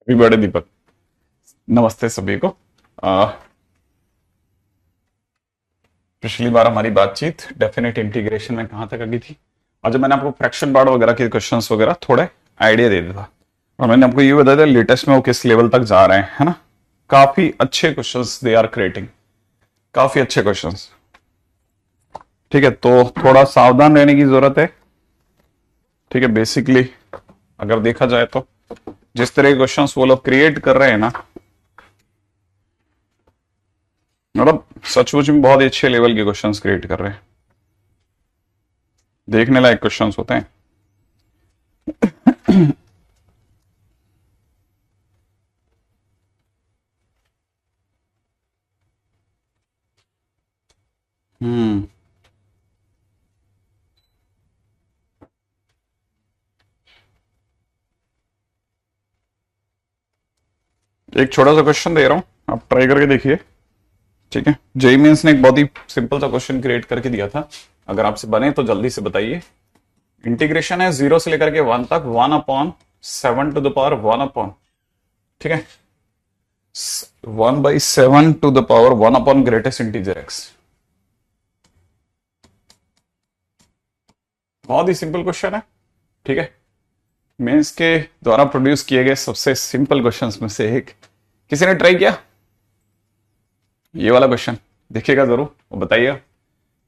बड़े दीपक, नमस्ते सभी को। आ, पिछली बार हमारी बातचीत डेफिनेट इंटीग्रेशन में कहाँ तक अगी थी। और जब मैंने आपको फ्रैक्शन बार्ड वगैरह के क्वेश्चंस वगैरह थोड़े आइडिया दे दिया था, और मैंने आपको ये बताया था लेटेस्ट में वो किस लेवल तक जा रहे हैं, है ना। काफी अच्छे क्वेश्चंस दे आर क्रिएटिंग, काफी अच्छे क्वेश्चंस। ठीक है, तो थोड़ा सावधान रहने की जरूरत है। ठीक है, बेसिकली अगर देखा जाए तो जिस तरह के क्वेश्चंस वो लोग क्रिएट कर रहे हैं ना, मतलब सचमुच में बहुत ही अच्छे लेवल के क्वेश्चंस क्रिएट कर रहे हैं। देखने लायक क्वेश्चंस होते हैं। हम्म। एक छोटा सा क्वेश्चन दे रहा हूं, आप ट्राई करके देखिए। ठीक है, जेई मेंस ने एक बहुत ही सिंपल सा क्वेश्चन क्रिएट करके दिया था। अगर आपसे बने तो जल्दी से बताइए। इंटीग्रेशन है 0 से लेकर के 1 तक, 1/7 to the power 1 upon, ठीक है, 1/7 to the power 1 upon greatest integer x. बहुत ही सिंपल क्वेश्चन है। ठीक है, मेंस के द्वारा प्रोड्यूस किए गए सबसे सिंपल क्वेश्चंस में से एक। किसी ने ट्राई किया ये वाला क्वेश्चन? देखिएगा जरूर और बताइएगा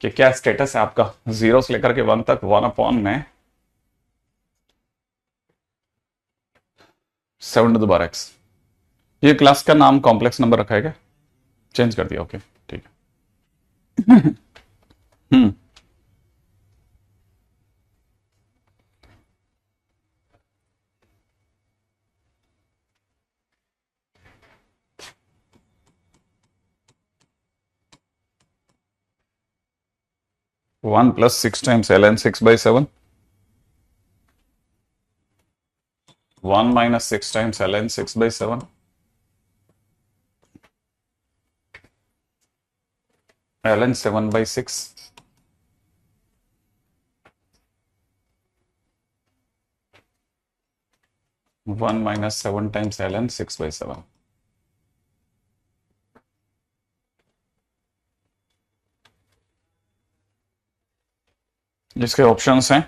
कि क्या स्टेटस है आपका 0 से लेकर के 1 तक 1/7 to the power x। ये क्लास का नाम कॉम्प्लेक्स नंबर रखा है क्या? चेंज कर दिया, ओके ठीक है। हम्म। 1 + 6 times ln 6/7, 1 - 6 times ln 6/7, ln 7/6, 1 - 7 times ln 6/7। जिसके ऑप्शंस हैं,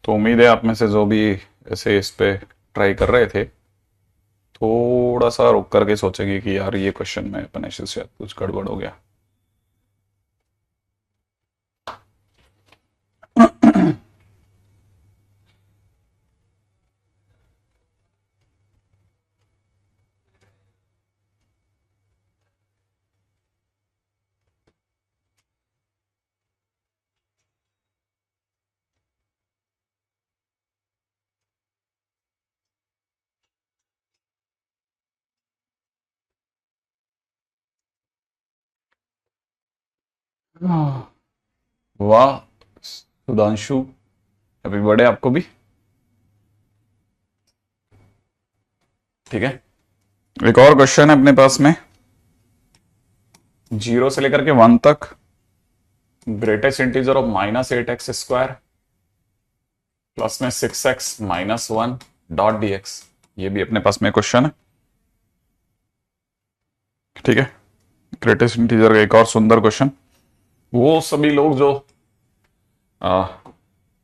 तो उम्मीद है आप में से जो भी ऐसे इस पे ट्राई कर रहे थे थोड़ा सा रुक करके सोचेंगे कि यार ये क्वेश्चन में अपने से शायद कुछ गड़बड़ हो गया। वाह सुधांशु, हैप्पी बर्थडे आपको भी। ठीक है, एक और क्वेश्चन है अपने पास में। 0 से लेकर के 1 तक greatest integer of -8x² plus में 6x - 1 डॉट dx। ये भी अपने पास में क्वेश्चन है। ठीक है, ग्रेटेस्ट इंटीजर का एक और सुंदर क्वेश्चन। वो सभी लोग जो आ,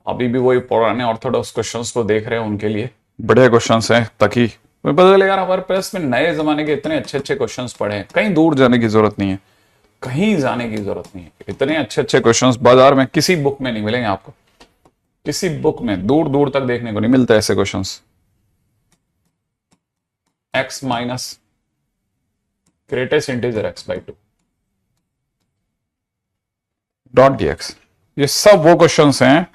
अभी भी वही पुराने ऑर्थोडॉक्स क्वेश्चंस को देख रहे हैं उनके लिए बढ़िया क्वेश्चंस हैं, ताकि तुम्हें पता चले यार हमारे पास में नए जमाने के इतने अच्छे अच्छे क्वेश्चंस पढ़े हैं। कहीं दूर जाने की जरूरत नहीं है, कहीं जाने की जरूरत नहीं है। इतने अच्छे अच्छे क्वेश्चंस बाजार में किसी बुक में नहीं मिलेंगे आपको, किसी बुक में दूर दूर तक देखने को नहीं मिलता ऐसे questions. x minus greatest integer x/2 dot dx, ये सब वो क्वेश्चंस हैं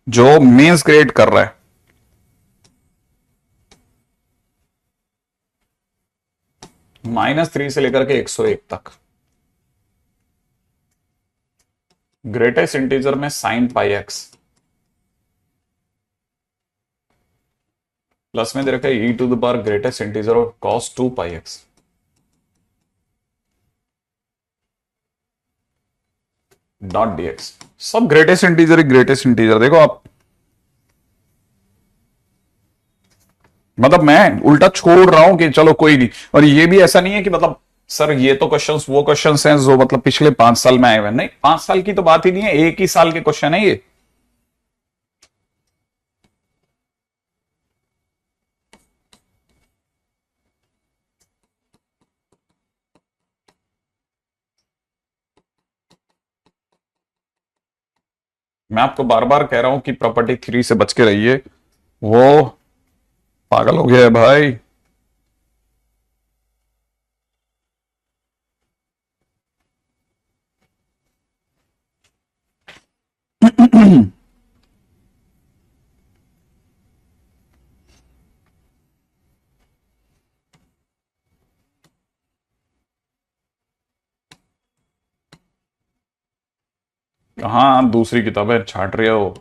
जो मेंस क्रिएट कर रहा है। -3 से लेकर के 101 तक ग्रेटेस्ट इंटीजर में sin πx प्लस में दे रखा है e⁻ ग्रेटेस्ट इंटीजर और cos 2πx डॉट dx। सब ग्रेटेस्ट इंटीजर देखो आप, मतलब मैं उल्टा छोड़ रहा हूं कि चलो कोई नहीं। और ये भी ऐसा नहीं है कि मतलब सर ये तो क्वेश्चंस वो क्वेश्चंस हैं जो मतलब पिछले 5 साल में आए हुए हैं। नहीं, 5 साल की तो बात ही नहीं है, एक ही साल के क्वेश्चन है ये। मैं आपको बार बार कह रहा हूं कि प्रॉपर्टी 3 से बच के रहिए। वो पागल हो गया है भाई। कहाँ आप दूसरी किताबें छाट रहे हो?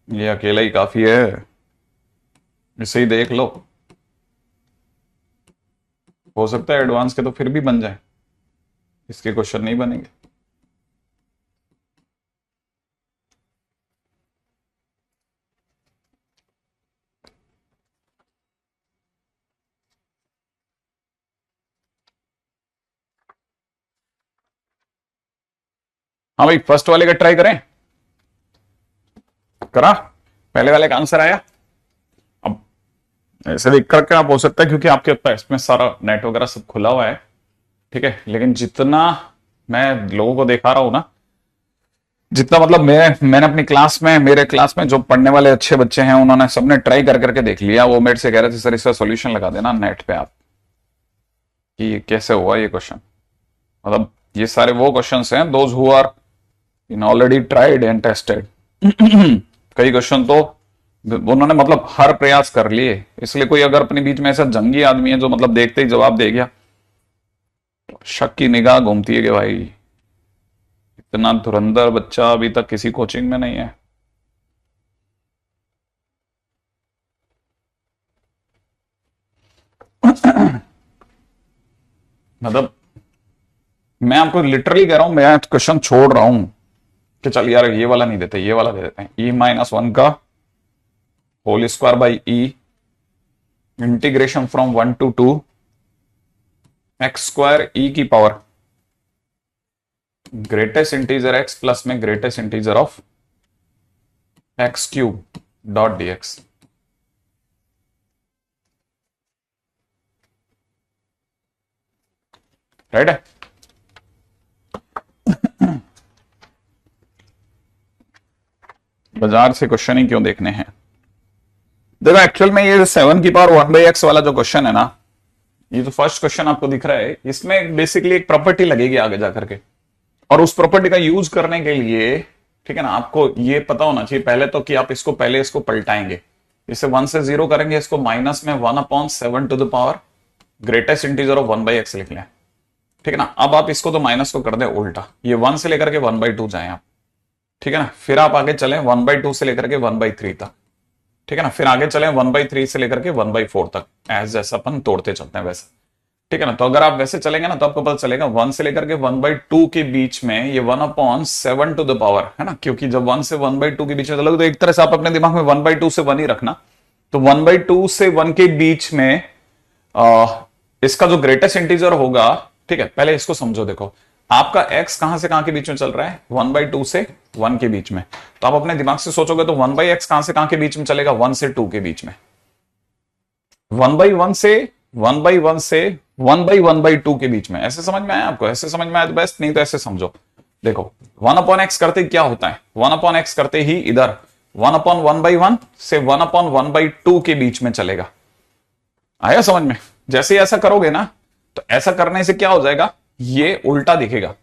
ये अकेला ही काफी है, इसे ही देख लो। हो सकता है एडवांस के तो फिर भी बन जाए, इसके क्वेश्चन नहीं बनेंगे। हाँ भाई, फर्स्ट वाले का ट्राई करें। करा, पहले वाले का आंसर आया। अब ऐसे देख करके आप हो सकता है क्योंकि आपके पास इसमें सारा नेट वगैरह सब खुला हुआ है, ठीक है। लेकिन जितना मैं लोगों को दिखा रहा हूं ना, जितना मतलब मैंने अपनी क्लास में, मेरे क्लास में जो पढ़ने वाले अच्छे बच्चे हैं उन्होंने सबने ट्राई कर करके देख लिया। वो मेरे से कह रहे थे सर इसका सॉल्यूशन लगा देना नेट पे आप, कि ये कैसे हुआ ये क्वेश्चन। मतलब ये सारे वो क्वेश्चंस हैं those who are in already tried and tested. कई क्वेश्चन तो उन्होंने मतलब हर प्रयास कर लिए। इसलिए कोई अगर अपने बीच में ऐसा जंगी आदमी है जो मतलब देखते ही जवाब दे गया, शक की निगाह घूमती है कि भाई इतना धुरंधर बच्चा अभी तक किसी कोचिंग में नहीं है। मतलब मैं आपको लिटरली कह रहा हूं, मैं क्वेश्चन छोड़ रहा हूं कि चल यार ये वाला नहीं देते, ये वाला दे देते हैं। E-1 का whole square by e integration from 1 to 2 x square e की power greatest integer x plus में greatest integer of x cube dot dx. Right है। बाजार से क्वेश्चन ही क्यों देखने हैं? देखो एक्चुअल में ये 7 की पावर 1/x वाला जो क्वेश्चन है ना, ये जो फर्स्ट क्वेश्चन आपको दिख रहा है, इसमें बेसिकली एक प्रॉपर्टी लगेगी आगे जाकर के। और उस प्रॉपर्टी का यूज करने के लिए, ठीक है ना, आपको ये पता होना चाहिए पहले तो कि आप इसको पहले इसको पलटाएंगे। इसे 1 से 0 करेंगे, इसको माइनस में 1/7 to the power greatest integer of 1/x लिख लें, ठीक है ना। अब आप इसको तो माइनस को कर दे उल्टा, ये 1 से लेकर के 1/2 जाए आप, ठीक है ना। फिर आप आगे चलें 1/2 से लेकर के 1/3 तक, ठीक है ना। फिर आगे चलें 1/3 से लेकर के 1/4 तक, एज जैसा अपन तोड़ते चलते हैं वैसे, ठीक है ना। तो अगर आप वैसे चलेंगे ना तो आपको पता चलेगा 1 से लेकर के 1/2 के बीच में ये 1/7 टू द पावर है ना, क्योंकि जब 1 से 1/2 के बीच में चलोगे तो एक तरह से आप अपने दिमाग में 1/2 से 1 ही रखना। तो 1/2 से 1 के बीच में इसका जो ग्रेटेस्ट इंटीजर होगा, ठीक है, पहले इसको समझो। देखो आपका x कहां से कहां के बीच में चल रहा है, 1/2 से 1 के बीच में। तो आप अपने दिमाग से सोचोगे तो 1/x कहां से कहां के बीच में चलेगा, 1 से 2 के बीच में। 1/1 से 1/1 से 1/1/2 के बीच में। ऐसे समझ में आया आपको? ऐसे समझ में आया तो बेस्ट, नहीं तो ऐसे समझो। देखो 1/x करते क्या होता है, 1/x करते ही इधर 1/1/1 से 1/1/2 के बीच में चलेगा। आया समझ में? जैसे ही ऐसा करोगे ना तो ऐसा करने से क्या हो जाएगा, ये उल्टा दिखेगा।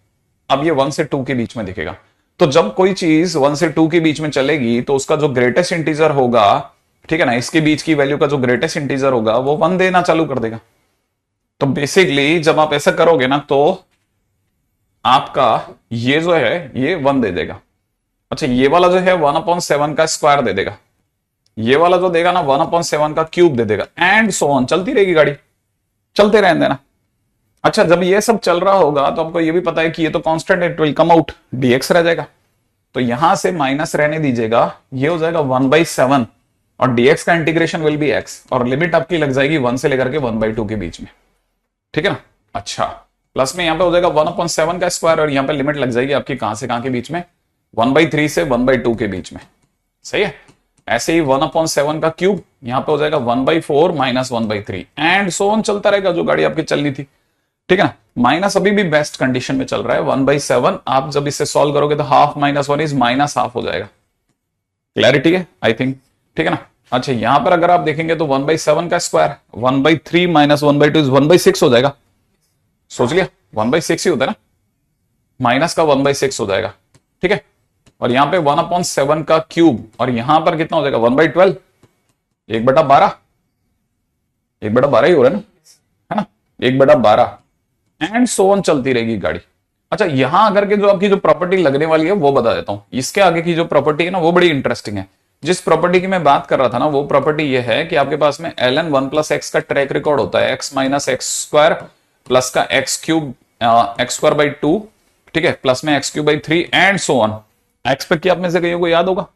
अब ये 1 से 2 के बीच में दिखेगा। तो जब कोई चीज 1 से 2 के बीच में चलेगी तो उसका जो ग्रेटेस्ट इंटीजर होगा, ठीक है ना, इसके बीच की वैल्यू का जो ग्रेटेस्ट इंटीजर होगा वो 1 देना चालू कर देगा। तो बेसिकली जब आप ऐसा करोगे ना तो आपका ये जो है ये 1 दे देगा। अच्छा ये वाला जो है 1/7 का स्क्वायर दे देगा, ये वाला जो देगा ना 1/7 का क्यूब दे देगा, एंड सो ऑन, चलती रहेगी गाड़ी, चलते रहने देना। अच्छा जब ये सब चल रहा होगा तो आपको ये भी पता है कि ये तो कांस्टेंट है, it will come out, dx रह जाएगा। तो यहां से माइनस रहने दीजिएगा, ये हो जाएगा 1/7 और dx का इंटीग्रेशन विल बी x, और लिमिट आपकी लग जाएगी 1 से लेकर के 1/2 के बीच में, ठीक है ना। अच्छा, प्लस में यहां पे हो जाएगा 1/7 का स्क्वायर, और यहां पे लिमिट लग जाएगी आपकी कहां से कहां के बीच में, 1/3 से 1/2 के बीच में, सही है। ऐसे ही 1/7 का क्यूब यहां पे हो जाएगा 1/4 माइनस 1/3 एंड सो ऑन, चलता रहेगा जो गाड़ी आपकी चलनी थी, ठीक है ना। माइनस अभी भी बेस्ट कंडीशन में चल रहा है, 1/7 आप जब इसे सॉल्व करोगे तो half minus 1 is minus half हो जाएगा। क्लैरिटी है आई थिंक, ठीक है ना। अच्छा, यहां पर अगर आप देखेंगे तो 1/7 का स्क्वायर 1/3 माइनस 1/2 इज 1/6 हो जाएगा। सोच लिया 1/6 ही होता है ना, माइनस का 1/6 हो जाएगा, ठीक है। और यहां पे 1/7 का क्यूब, और यहां पर कितना हो जाएगा 1/12, 1/12, 1/12 ही हो रहा है ना, है ना, 1/12 एंड सो ऑन चलती रहेगी गाड़ी। अच्छा, यहां अगर के जो आपकी जो प्रॉपर्टी लगने वाली है वो बता देता हूं। इसके आगे की जो प्रॉपर्टी है ना वो बड़ी इंटरेस्टिंग है। जिस प्रॉपर्टी की मैं बात कर रहा था ना वो प्रॉपर्टी ये है कि आपके पास में ln 1 प्लस एक्स का ट्रैक रिकॉर्ड होता है, x minus x square plus का x cube x square by 2, ठीक है, प्लस में x cube by 3 and so on. X पे क्या आप में से कईयों को याद होगा?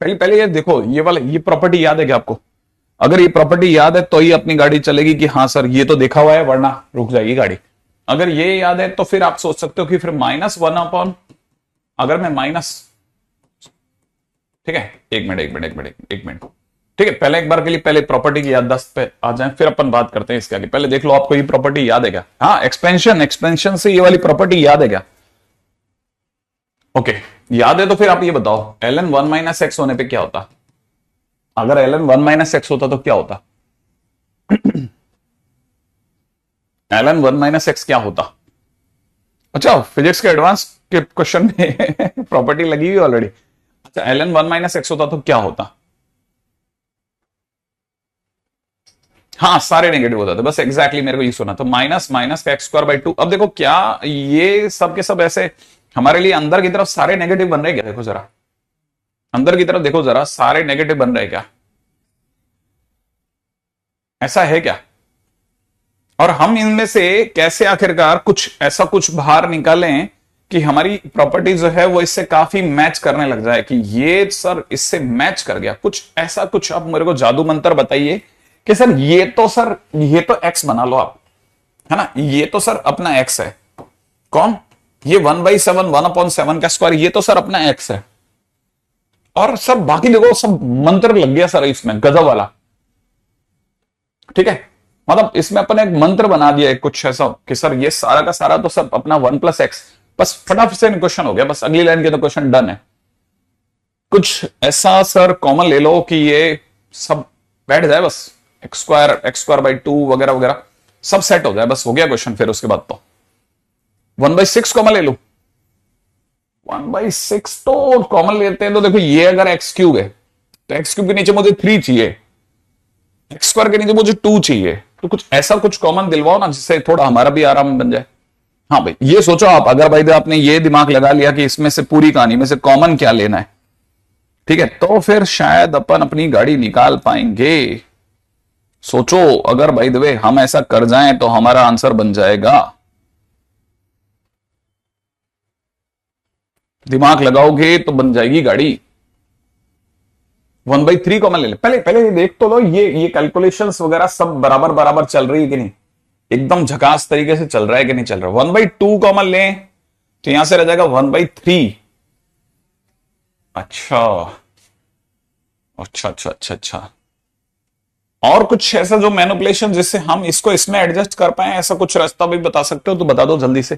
पहले ये देखो, ये वाला ये प्रॉपर्टी याद है क्या आपको? अगर ये प्रॉपर्टी याद है तो ही अपनी गाड़ी चलेगी कि हाँ सर ये तो देखा हुआ है, वरना रुक जाएगी गाड़ी। अगर ये याद है तो फिर आप सोच सकते हो कि फिर -1 अगर मैं माइनस, ठीक है, एक मिनट, ठीक है, पहले एक बार के लिए पहले प्रॉपर्टी की याददाश्त पे आ जाए, फिर अपन बात करते हैं इसके आगे। पहले देख लो आपको ये प्रॉपर्टी याद है क्या? हाँ, एक्सपेंशन से ये वाली प्रॉपर्टी याद है क्या? ओके, याद है तो फिर आप ये बताओ ln 1 माइनस एक्स होने पे क्या होता? अगर ln 1 माइनस एक्स होता तो क्या होता? ln 1 माइनस एक्स क्या होता? अच्छा, फिजिक्स के एडवांस के क्वेश्चन में प्रॉपर्टी लगी हुई ऑलरेडी। अच्छा, ln 1 माइनस एक्स होता तो क्या होता? हाँ, सारे नेगेटिव हो जाते, बस एग्जैक्टली मेरे को ये सुना। तो माइनस का एक्स स्क्वायर बाई 2। अब देखो क्या ये सब के सब ऐसे हमारे लिए अंदर की तरफ सारे नेगेटिव बन रहे क्या? देखो जरा अंदर की तरफ देखो जरा, सारे नेगेटिव बन रहे क्या? ऐसा है क्या? और हम इनमें से कैसे आखिरकार कुछ ऐसा कुछ बाहर निकालें कि हमारी प्रॉपर्टी जो है वो इससे काफी मैच करने लग जाए कि ये सर इससे मैच कर गया, कुछ ऐसा कुछ आप मेरे को जादू मंत्र बताइए कि सर ये तो एक्स बना लो आप, है ना, ये तो सर अपना एक्स है। कौन? ये 1/7 1/7 का स्क्वायर, ये तो सर अपना एक्स है। और सर बाकी देखो सब मंत्र लग गया सर इसमें गजब वाला, ठीक है। मतलब इसमें अपन एक मंत्र बना दिया है कुछ ऐसा कि सर ये सारा का सारा तो सब अपना 1 प्लस एक्स, बस फटाफट से क्वेश्चन हो गया, बस अगली लाइन के तो क्वेश्चन डन है। कुछ ऐसा सर कॉमन ले लो कि ये सब बैठ जाए, बस एक्स स्क्वायर बाई 2 वगैरह वगैरह सब सेट हो जाए, बस हो गया क्वेश्चन। फिर उसके बाद तो 1/6 कॉमन ले लो, 1/6 तो कॉमन लेते हैं तो देखो ये अगर एक्स क्यूब है तो एक्स क्यूब के नीचे मुझे 3 चाहिए, एक्स स्क्वायर के नीचे मुझे 2 चाहिए, तो कुछ ऐसा कुछ कॉमन दिलवाओ ना जिससे थोड़ा हमारा भी आराम बन जाए। हाँ भाई, ये सोचो आप, अगर भाई आपने ये दिमाग लगा लिया कि इसमें से पूरी कहानी में से कॉमन क्या लेना है, ठीक है, तो फिर शायद अपन अपनी गाड़ी निकाल पाएंगे। सोचो, अगर भाई द वे हम ऐसा कर जाएं तो हमारा आंसर बन जाएगा। दिमाग लगाओगे तो बन जाएगी गाड़ी। 1/3 कॉमन ले ले, पहले ये देख तो लो, ये कैलकुलेशंस वगैरह सब बराबर बराबर चल रही है कि नहीं, एकदम झकास तरीके से चल रहा है कि नहीं चल रहा। 1/2 कॉमन ले तो यहां से रह जाएगा 1/3। अच्छा अच्छा अच्छा अच्छा अच्छा, और कुछ ऐसा जो मैनिपुलेशन जिससे हम इसको इसमें एडजस्ट कर पाए, ऐसा कुछ रास्ता भी बता सकते हो तो बता दो जल्दी से।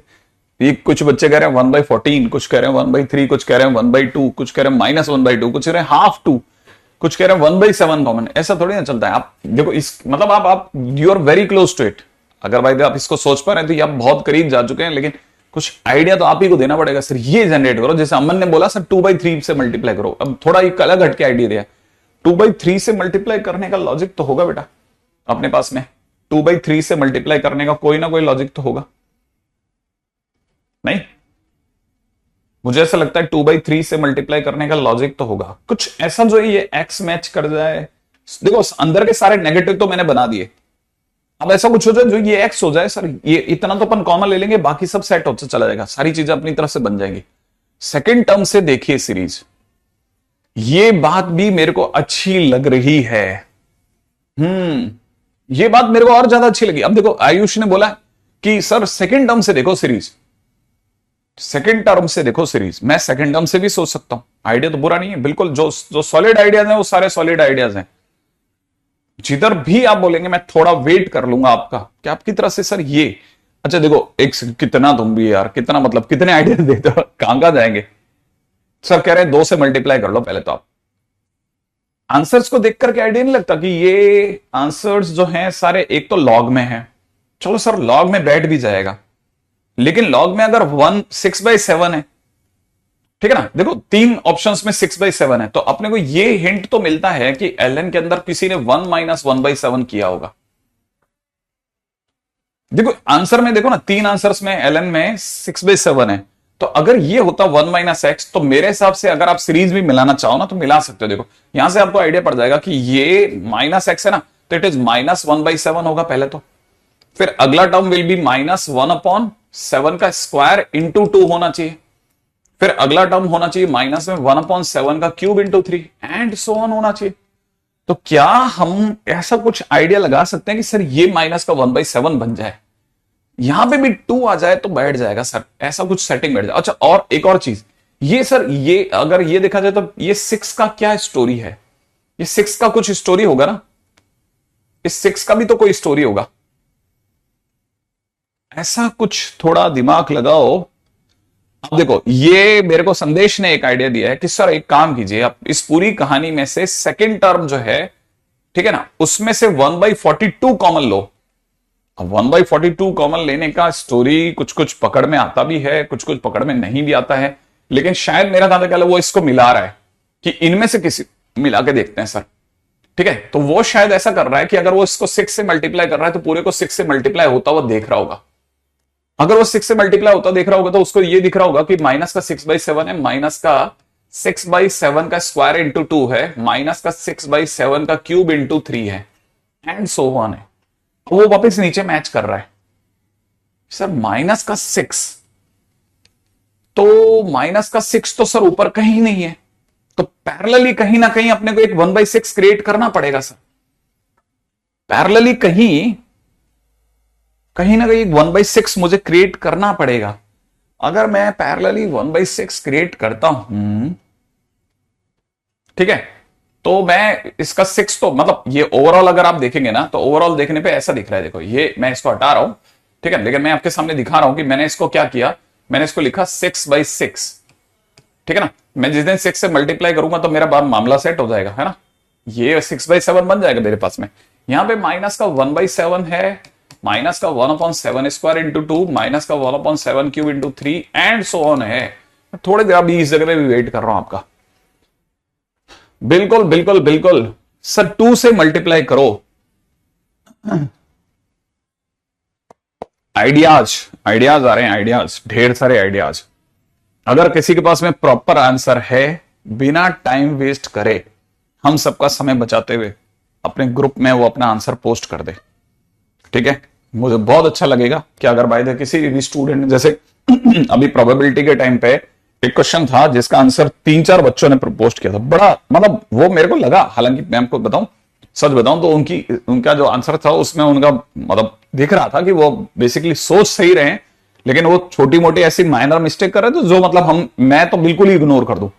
ये कुछ बच्चे कह रहे हैं 1/14, कुछ कह रहे हैं 1/3, कुछ कह रहे हैं 1/2, कुछ कह रहे हैं -1/2, कुछ कह रहे हैं हाफ 2, कुछ कह रहे हैं 1/7 कॉमन। ऐसा थोड़ी ना चलता है। आप देखो इस मतलब आप you are very close to it. अगर भाई आप इसको सोच पा रहे हैं तो ये आप बहुत करीब जा चुके हैं, लेकिन कुछ आइडिया तो आप ही को देना पड़ेगा। सर ये जनरेट करो, जैसे अमन ने बोला सर 2/3 से मल्टीप्लाई करो। अब थोड़ा एक अलग हटके आइडिया दिया, 2/3 से मल्टीप्लाई करने का लॉजिक तो होगा बेटा अपने पास में। 2/3 से मल्टीप्लाई करने का कोई ना कोई लॉजिक तो होगा, नहीं? मुझे ऐसा लगता है 2/3 से मल्टीप्लाई करने का लॉजिक तो होगा कुछ ऐसा जो ये एक्स मैच कर जाए। देखो अंदर के सारे नेगेटिव तो मैंने बना दिए, अब ऐसा कुछ हो जाए जो ये एक्स हो जाए। सर ये इतना तो अपन कॉमन ले लेंगे, बाकी सब सेट होता चला जाएगा, सारी चीजें अपनी तरफ से बन जाएंगी। सेकेंड टर्म से देखिए सीरीज, ये बात भी मेरे को अच्छी लग रही है। ये बात मेरे को और ज्यादा अच्छी लगी। अब देखो आयुष ने बोला कि सर सेकंड टर्म से देखो सीरीज, सेकंड टर्म से देखो सीरीज। मैं सेकंड टर्म से भी सोच सकता हूं, आइडिया तो बुरा नहीं है बिल्कुल। जो जो सॉलिड आइडियाज हैं वो सारे सॉलिड आइडियाज हैं। जिधर भी आप बोलेंगे मैं थोड़ा वेट कर लूंगा आपका कि आपकी तरफ से सर ये अच्छा देखो एक कितना तुम भी यार, कितना मतलब कितने आइडियाज देते हो, कहां जाएंगे। सर कह रहे हैं 2 से मल्टीप्लाई कर लो पहले तो आप। आंसर्स को देख करके आइडिया नहीं लगता कि ये आंसर्स जो हैं सारे एक तो लॉग में है। चलो सर लॉग में बैठ भी जाएगा, लेकिन लॉग में अगर 6/7 है, ठीक है ना। देखो 3 ऑप्शंस में 6/7 है, तो अपने को ये हिंट तो मिलता है कि ln के अंदर किसी ने 1 - 1/7 किया होगा। देखो आंसर में देखो ना, 3 आंसर्स में ln में 6/7 है, तो अगर ये होता 1 - x, तो मेरे हिसाब से अगर आप सीरीज भी मिलाना चाहो ना तो मिला सकते हो। देखो यहां से आपको आइडिया पड़ जाएगा कि ये -x है ना, तो इट इज -1/7 होगा पहले तो। फिर अगला टर्म विल बी -1/7 का स्क्वायर इंटू 2 होना चाहिए। फिर अगला टर्म होना चाहिए माइनस में 1/7 का cube into 3 and so on होना चाहिए। तो क्या हम ऐसा कुछ आइडिया लगा सकते हैं कि सर ये माइनस का 1/7 बन जाए, यहां पे भी 2 आ जाए तो बैठ जाएगा सर, ऐसा कुछ सेटिंग बैठ जाए। अच्छा और एक और चीज, ये सर ये अगर ये देखा जाए तो ये 6 का क्या स्टोरी है, ये 6 का कुछ स्टोरी होगा ना, इस 6 का भी तो कोई स्टोरी होगा। ऐसा कुछ थोड़ा दिमाग लगाओ। अब देखो ये मेरे को संदेश ने एक आइडिया दिया है कि सर एक काम कीजिए, आप इस पूरी कहानी में से सेकंड टर्म जो है, ठीक है ना, उसमें से 1/42 कॉमन लो। अब 1/42 कॉमन लेने का स्टोरी कुछ कुछ पकड़ में आता भी है, कुछ कुछ पकड़ में नहीं भी आता है, लेकिन शायद मेरा कहां तक वो इसको मिला रहा है कि इनमें से किसी मिला के देखते हैं सर, ठीक है। तो वो शायद ऐसा कर रहा है कि अगर वो इसको 6 से मल्टीप्लाई कर रहा है तो पूरे को 6 से मल्टीप्लाई होता हुआ देख रहा होगा। अगर वो 6 से मल्टीप्लाई होता देख रहा होगा तो उसको ये दिख रहा होगा कि माइनस का 6/7 है, माइनस का 6/7 का स्क्वायर इंटू 2 है, माइनस का 6/7 का क्यूब इंटू 3 है एंड सो ऑन है। वो वापस नीचे मैच कर रहा है। सर माइनस का 6, तो माइनस का 6 तो सर ऊपर कहीं नहीं है, तो पैरेलली कहीं ना कहीं अपने को एक 1/6 क्रिएट करना पड़ेगा सर। पैरेलली कहीं कहीं ना कहीं 1/6 मुझे क्रिएट करना पड़ेगा। अगर मैं पैरेलली 1/6 क्रिएट करता हूं, ठीक है, तो मैं इसका 6 तो मतलब ये ओवरऑल अगर आप देखेंगे ना तो ओवरऑल देखने पे ऐसा दिख रहा है। देखो ये मैं इसको हटा रहा हूं, ठीक है, लेकिन मैं आपके सामने दिखा रहा हूं कि मैंने इसको क्या किया, मैंने इसको लिखा 6/6, ठीक है ना। मैं जिस दिन 6 से मल्टीप्लाई करूंगा तो मेरा बात मामला सेट हो जाएगा, है ना। ये 6/7 बन जाएगा मेरे पास में। यहां पे माइनस का 1/7 है, माइनस का 1/7 स्क्वायर इंटू 2, माइनस का 1/7 cube into 3 and so on है। थोड़ी देर अभी इस जगह पे भी वेट कर रहा हूं आपका। बिल्कुल बिल्कुल बिल्कुल सर 2 से मल्टीप्लाई करो। आइडियाज आइडियाज आ रहे हैं, आइडियाज, ढेर सारे आइडियाज। अगर किसी के पास में प्रॉपर आंसर है, बिना टाइम वेस्ट करे, हम सबका समय बचाते हुए अपने ग्रुप में वो अपना आंसर पोस्ट कर दे, ठीक है। मुझे बहुत अच्छा लगेगा कि अगर बाय द किसी भी स्टूडेंट, जैसे अभी प्रोबेबिलिटी के टाइम पे एक क्वेश्चन था जिसका आंसर 3-4 बच्चों ने प्रपोज किया था, बड़ा मतलब वो मेरे को लगा, हालांकि मैं आपको बताऊं, सच बताऊं तो उनका जो आंसर था उसमें उनका मतलब दिख रहा था कि वो बेसिकली सोच सही रहे, लेकिन वो छोटी मोटी ऐसी माइनर मिस्टेक कर रहे थे जो मतलब मैं तो बिल्कुल ही इग्नोर कर दूं,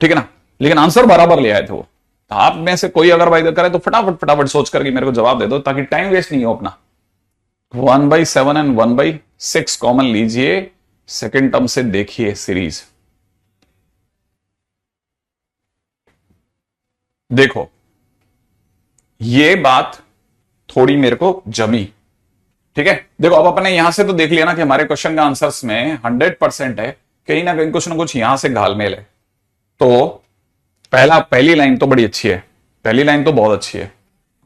ठीक है ना, लेकिन आंसर बराबर ले आए थे वो। तो आप में से कोई अगर भाई करे तो फटाफट फटाफट सोच करके मेरे को जवाब दे दो ताकि टाइम वेस्ट नहीं हो अपना। 1/7 एंड 1/6 कॉमन लीजिए, सेकेंड टर्म से देखिए सीरीज। देखो ये बात थोड़ी मेरे को जमी, ठीक है। देखो अब अपने यहां से तो देख लिया ना कि हमारे क्वेश्चन का आंसर्स में 100% है, कहीं ना कहीं कुछ ना कुछ यहां से घालमेल है। तो पहली लाइन तो बड़ी अच्छी है, पहली लाइन तो बहुत अच्छी है।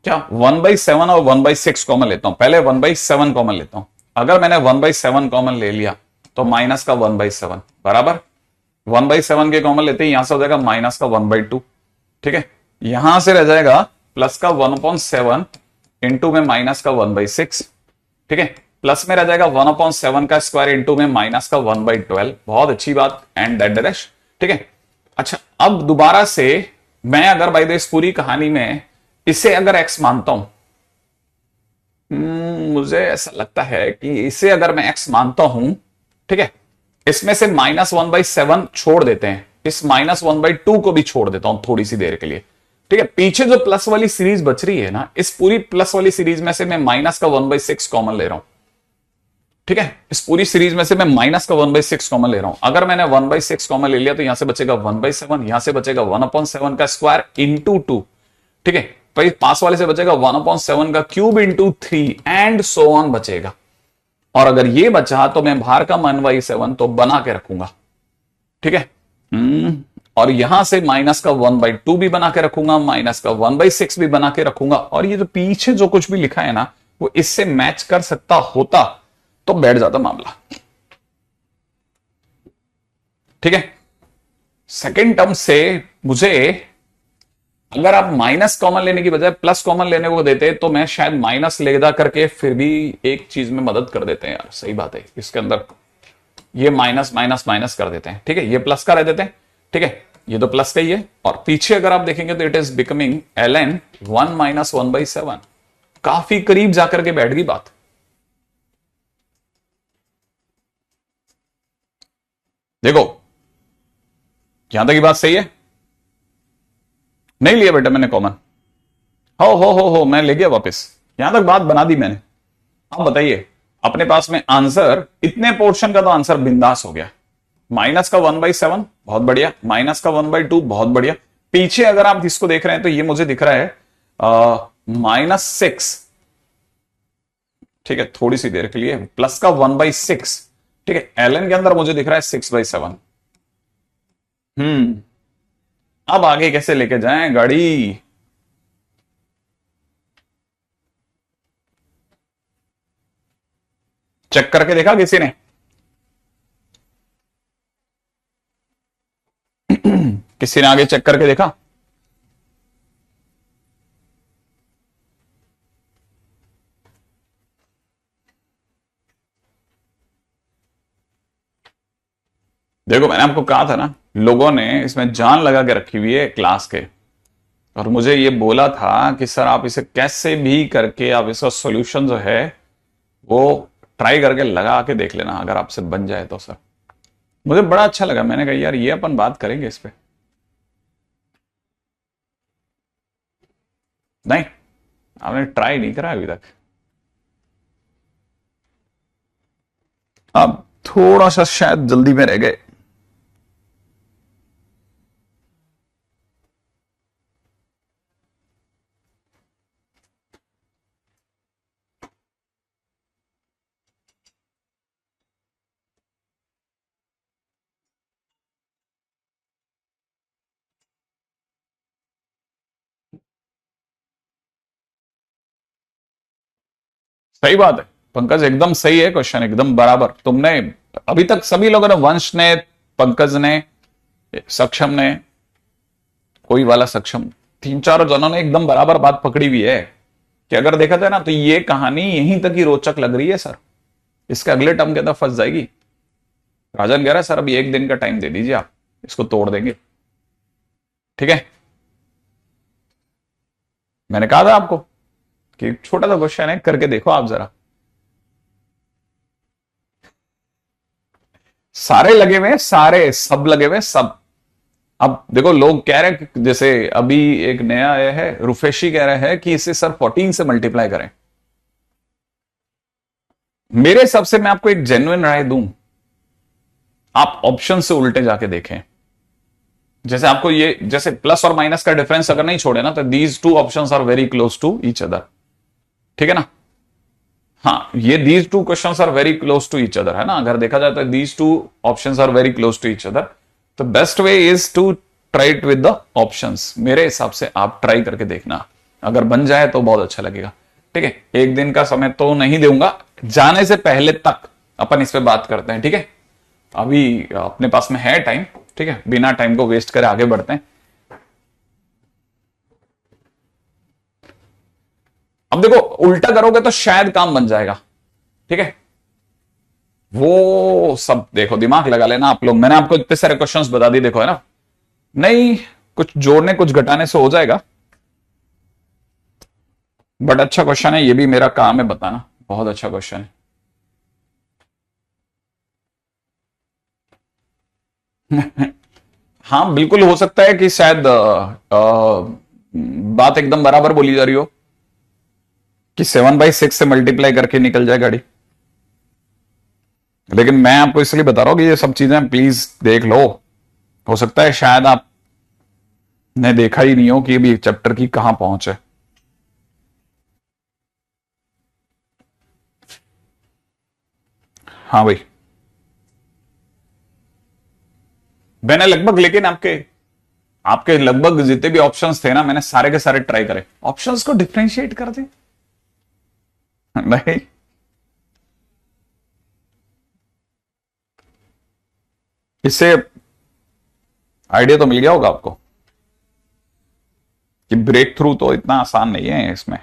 क्या 1/7 और 1/6 कॉमन लेता हूं, पहले 1/7 कॉमन लेता हूं। अगर मैंने 1/7 कॉमन ले लिया तो माइनस का 1/7 बराबर 1/7 के कॉमन लेते हैं, यहां से हो जाएगा माइनस का 1/2, ठीक है। यहां से रह जाएगा प्लस का 1/7 इंटू में माइनस का 1/6, ठीक है। प्लस में रह जाएगा 1/7 का स्क्वायर इंटू में माइनस का 1/12, बहुत अच्छी बात, एंड दैट डैश, ठीक है। अच्छा, अब दोबारा से मैं अगर बाय द इस पूरी कहानी में इसे अगर एक्स मानता हूं, मुझे ऐसा लगता है कि इसे अगर मैं एक्स मानता हूं, ठीक है, इसमें से -1/7 छोड़ देते हैं, इस -1/2 को भी छोड़ देता हूं थोड़ी सी देर के लिए, ठीक है। पीछे जो प्लस वाली सीरीज बच रही है ना, इस पूरी प्लस वाली सीरीज में से मैं माइनस का 1/6 कॉमन ले रहा हूं, ठीक है। इस पूरी सीरीज में से मैं माइनस का 1/6 कॉमन ले रहा हूं। अगर मैंने 1/6 कॉमन ले लिया तो यहां से बचेगा 1/7, यहां से बचेगा 1/7 का स्क्वायर इंटू 2, ठीक है। भाई पास वाले से बचेगा 1/7 का cube into 3 and so on बचेगा। और अगर ये बचा तो मैं बाहर का 1/7 तो बना के रखूंगा, ठीक है। और यहां से माइनस का 1/2 भी बना के रखूंगा, माइनस का 1/6 भी बना के रखूंगा। और ये जो पीछे जो कुछ भी लिखा है ना, वो इससे मैच कर सकता होता तो बैठ जाता मामला, ठीक है। सेकेंड टर्म से मुझे अगर आप माइनस कॉमन लेने की बजाय प्लस कॉमन लेने को देते तो मैं शायद माइनस ले जा करके फिर भी एक चीज में मदद कर देते हैं यार, सही बात है। इसके अंदर ये माइनस माइनस माइनस कर देते हैं, ठीक है, ये प्लस का रह देते हैं, ठीक है, ये तो प्लस का ही है। और पीछे अगर आप देखेंगे तो इट इज बिकमिंग ln 1 - 1/7, काफी करीब जाकर के बैठ गई बात। देखो यहां तक की बात सही है, नहीं लिया बेटा मैंने कॉमन, हो मैं ले गया वापस, यहां तक बात बना दी मैंने। अब बताइए अपने पास में आंसर, इतने पोर्शन का तो आंसर बिंदास हो गया। माइनस का 1/7 बहुत बढ़िया, माइनस का 1/2 बहुत बढ़िया। पीछे अगर आप इसको देख रहे हैं तो ये मुझे दिख रहा है -6, ठीक है, थोड़ी सी देर के लिए प्लस का 1/6, ठीक है। ln के अंदर मुझे दिख रहा है 6/7। अब आगे कैसे लेके जाएं गाड़ी? चेक करके देखा किसी ने? किसी ने आगे चेक करके देखा? देखो मैंने आपको कहा था ना, लोगों ने इसमें जान लगा के रखी हुई है क्लास के, और मुझे ये बोला था कि सर आप इसे कैसे भी करके आप इसका सॉल्यूशन जो है वो ट्राई करके लगा के देख लेना, अगर आपसे बन जाए तो। सर मुझे बड़ा अच्छा लगा, मैंने कहा यार ये अपन बात करेंगे इस पे। नहीं, आपने ट्राई नहीं करा अभी तक। अब थोड़ा सा शायद जल्दी में रह गए। सही बात है पंकज, एकदम सही है क्वेश्चन, एकदम बराबर। तुमने अभी तक सभी लोगों ने, वंश ने, पंकज ने, सक्षम ने, कोई वाला सक्षम, तीन चार जनों ने एकदम बराबर बात पकड़ी हुई है कि अगर देखा जाए ना तो ये कहानी यहीं तक ही रोचक लग रही है सर, इसके अगले टर्म के अंदर फंस जाएगी। राजन कह रहा है सर अभी एक दिन का टाइम दे दीजिए, आप इसको तोड़ देंगे, ठीक है। मैंने कहा था आपको कि छोटा सा क्वेश्चन है, करके देखो आप जरा। सारे लगे हुए, सारे सब लगे हुए सब। अब देखो लोग कह रहे हैं, जैसे अभी एक नया आया है रुफेशी कह रहे हैं कि इसे सर 14 से मल्टीप्लाई करें। मेरे हिसाब से मैं आपको एक जेन्युइन राय दूं, आप ऑप्शन से उल्टे जाके देखें। जैसे आपको ये, जैसे प्लस और माइनस का डिफरेंस अगर नहीं छोड़े ना तो these two options are very close to each other, ठीक है ना। हाँ, ये these two questions are very close to each other है ना, अगर देखा जाए तो these two options are very close to each other. तो best way is to try it with the options. मेरे हिसाब से आप ट्राई करके देखना, अगर बन जाए तो बहुत अच्छा लगेगा, ठीक है। एक दिन का समय तो नहीं दूंगा, जाने से पहले तक अपन इस पे बात करते हैं, ठीक है। अभी अपने पास में है टाइम, ठीक है, बिना टाइम को वेस्ट करे आगे बढ़ते हैं। अब देखो उल्टा करोगे तो शायद काम बन जाएगा, ठीक है। वो सब देखो दिमाग लगा लेना आप लोग, मैंने आपको इतने सारे क्वेश्चंस बता दिए, देखो है ना। नहीं, कुछ जोड़ने कुछ घटाने से हो जाएगा, बट अच्छा क्वेश्चन है, ये भी मेरा काम है बताना, बहुत अच्छा क्वेश्चन है। हाँ बिल्कुल हो सकता है कि शायद बात एकदम बराबर बोली जा रही हो कि 7/6 से मल्टीप्लाई करके निकल जाए गाड़ी, लेकिन मैं आपको इसलिए बता रहा हूं कि ये सब चीजें प्लीज देख लो। हो सकता है शायद आपने देखा ही नहीं हो कि अभी चैप्टर की कहां पहुंच है। हाँ भाई, मैंने लगभग, लेकिन आपके आपके लगभग जितने भी ऑप्शंस थे ना, मैंने सारे के सारे ट्राई करे, ऑप्शंस को डिफरेंशिएट कर दे। नहीं, इससे आइडिया तो मिल गया होगा आपको कि ब्रेक थ्रू तो इतना आसान नहीं है इसमें।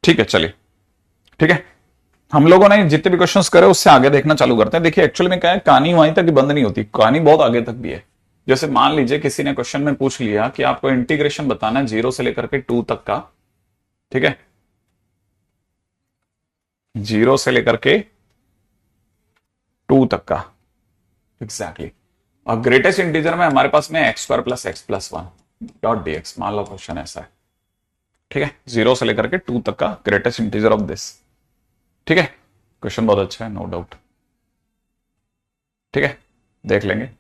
ठीक है चलिए, ठीक है, हम लोगों ने जितने भी क्वेश्चंस करे उससे आगे देखना चालू करते हैं। देखिए एक्चुअली में क्या है, कहानी वहीं तक ही बंद नहीं होती, कहानी बहुत आगे तक भी है। जैसे मान लीजिए किसी ने क्वेश्चन में पूछ लिया कि आपको इंटीग्रेशन बताना है 0 से लेकर के 2 तक का, ठीक है, 0 से लेकर के 2 तक का एग्जैक्टली, और ग्रेटेस्ट इंटीजर में हमारे पास में x² + x+1 डॉट dx, मान लो क्वेश्चन ऐसा है, ठीक है, 0 से लेकर के 2 तक का ग्रेटेस्ट इंटीजर ऑफ दिस, ठीक है, क्वेश्चन बहुत अच्छा है, नो डाउट, ठीक है, देख लेंगे।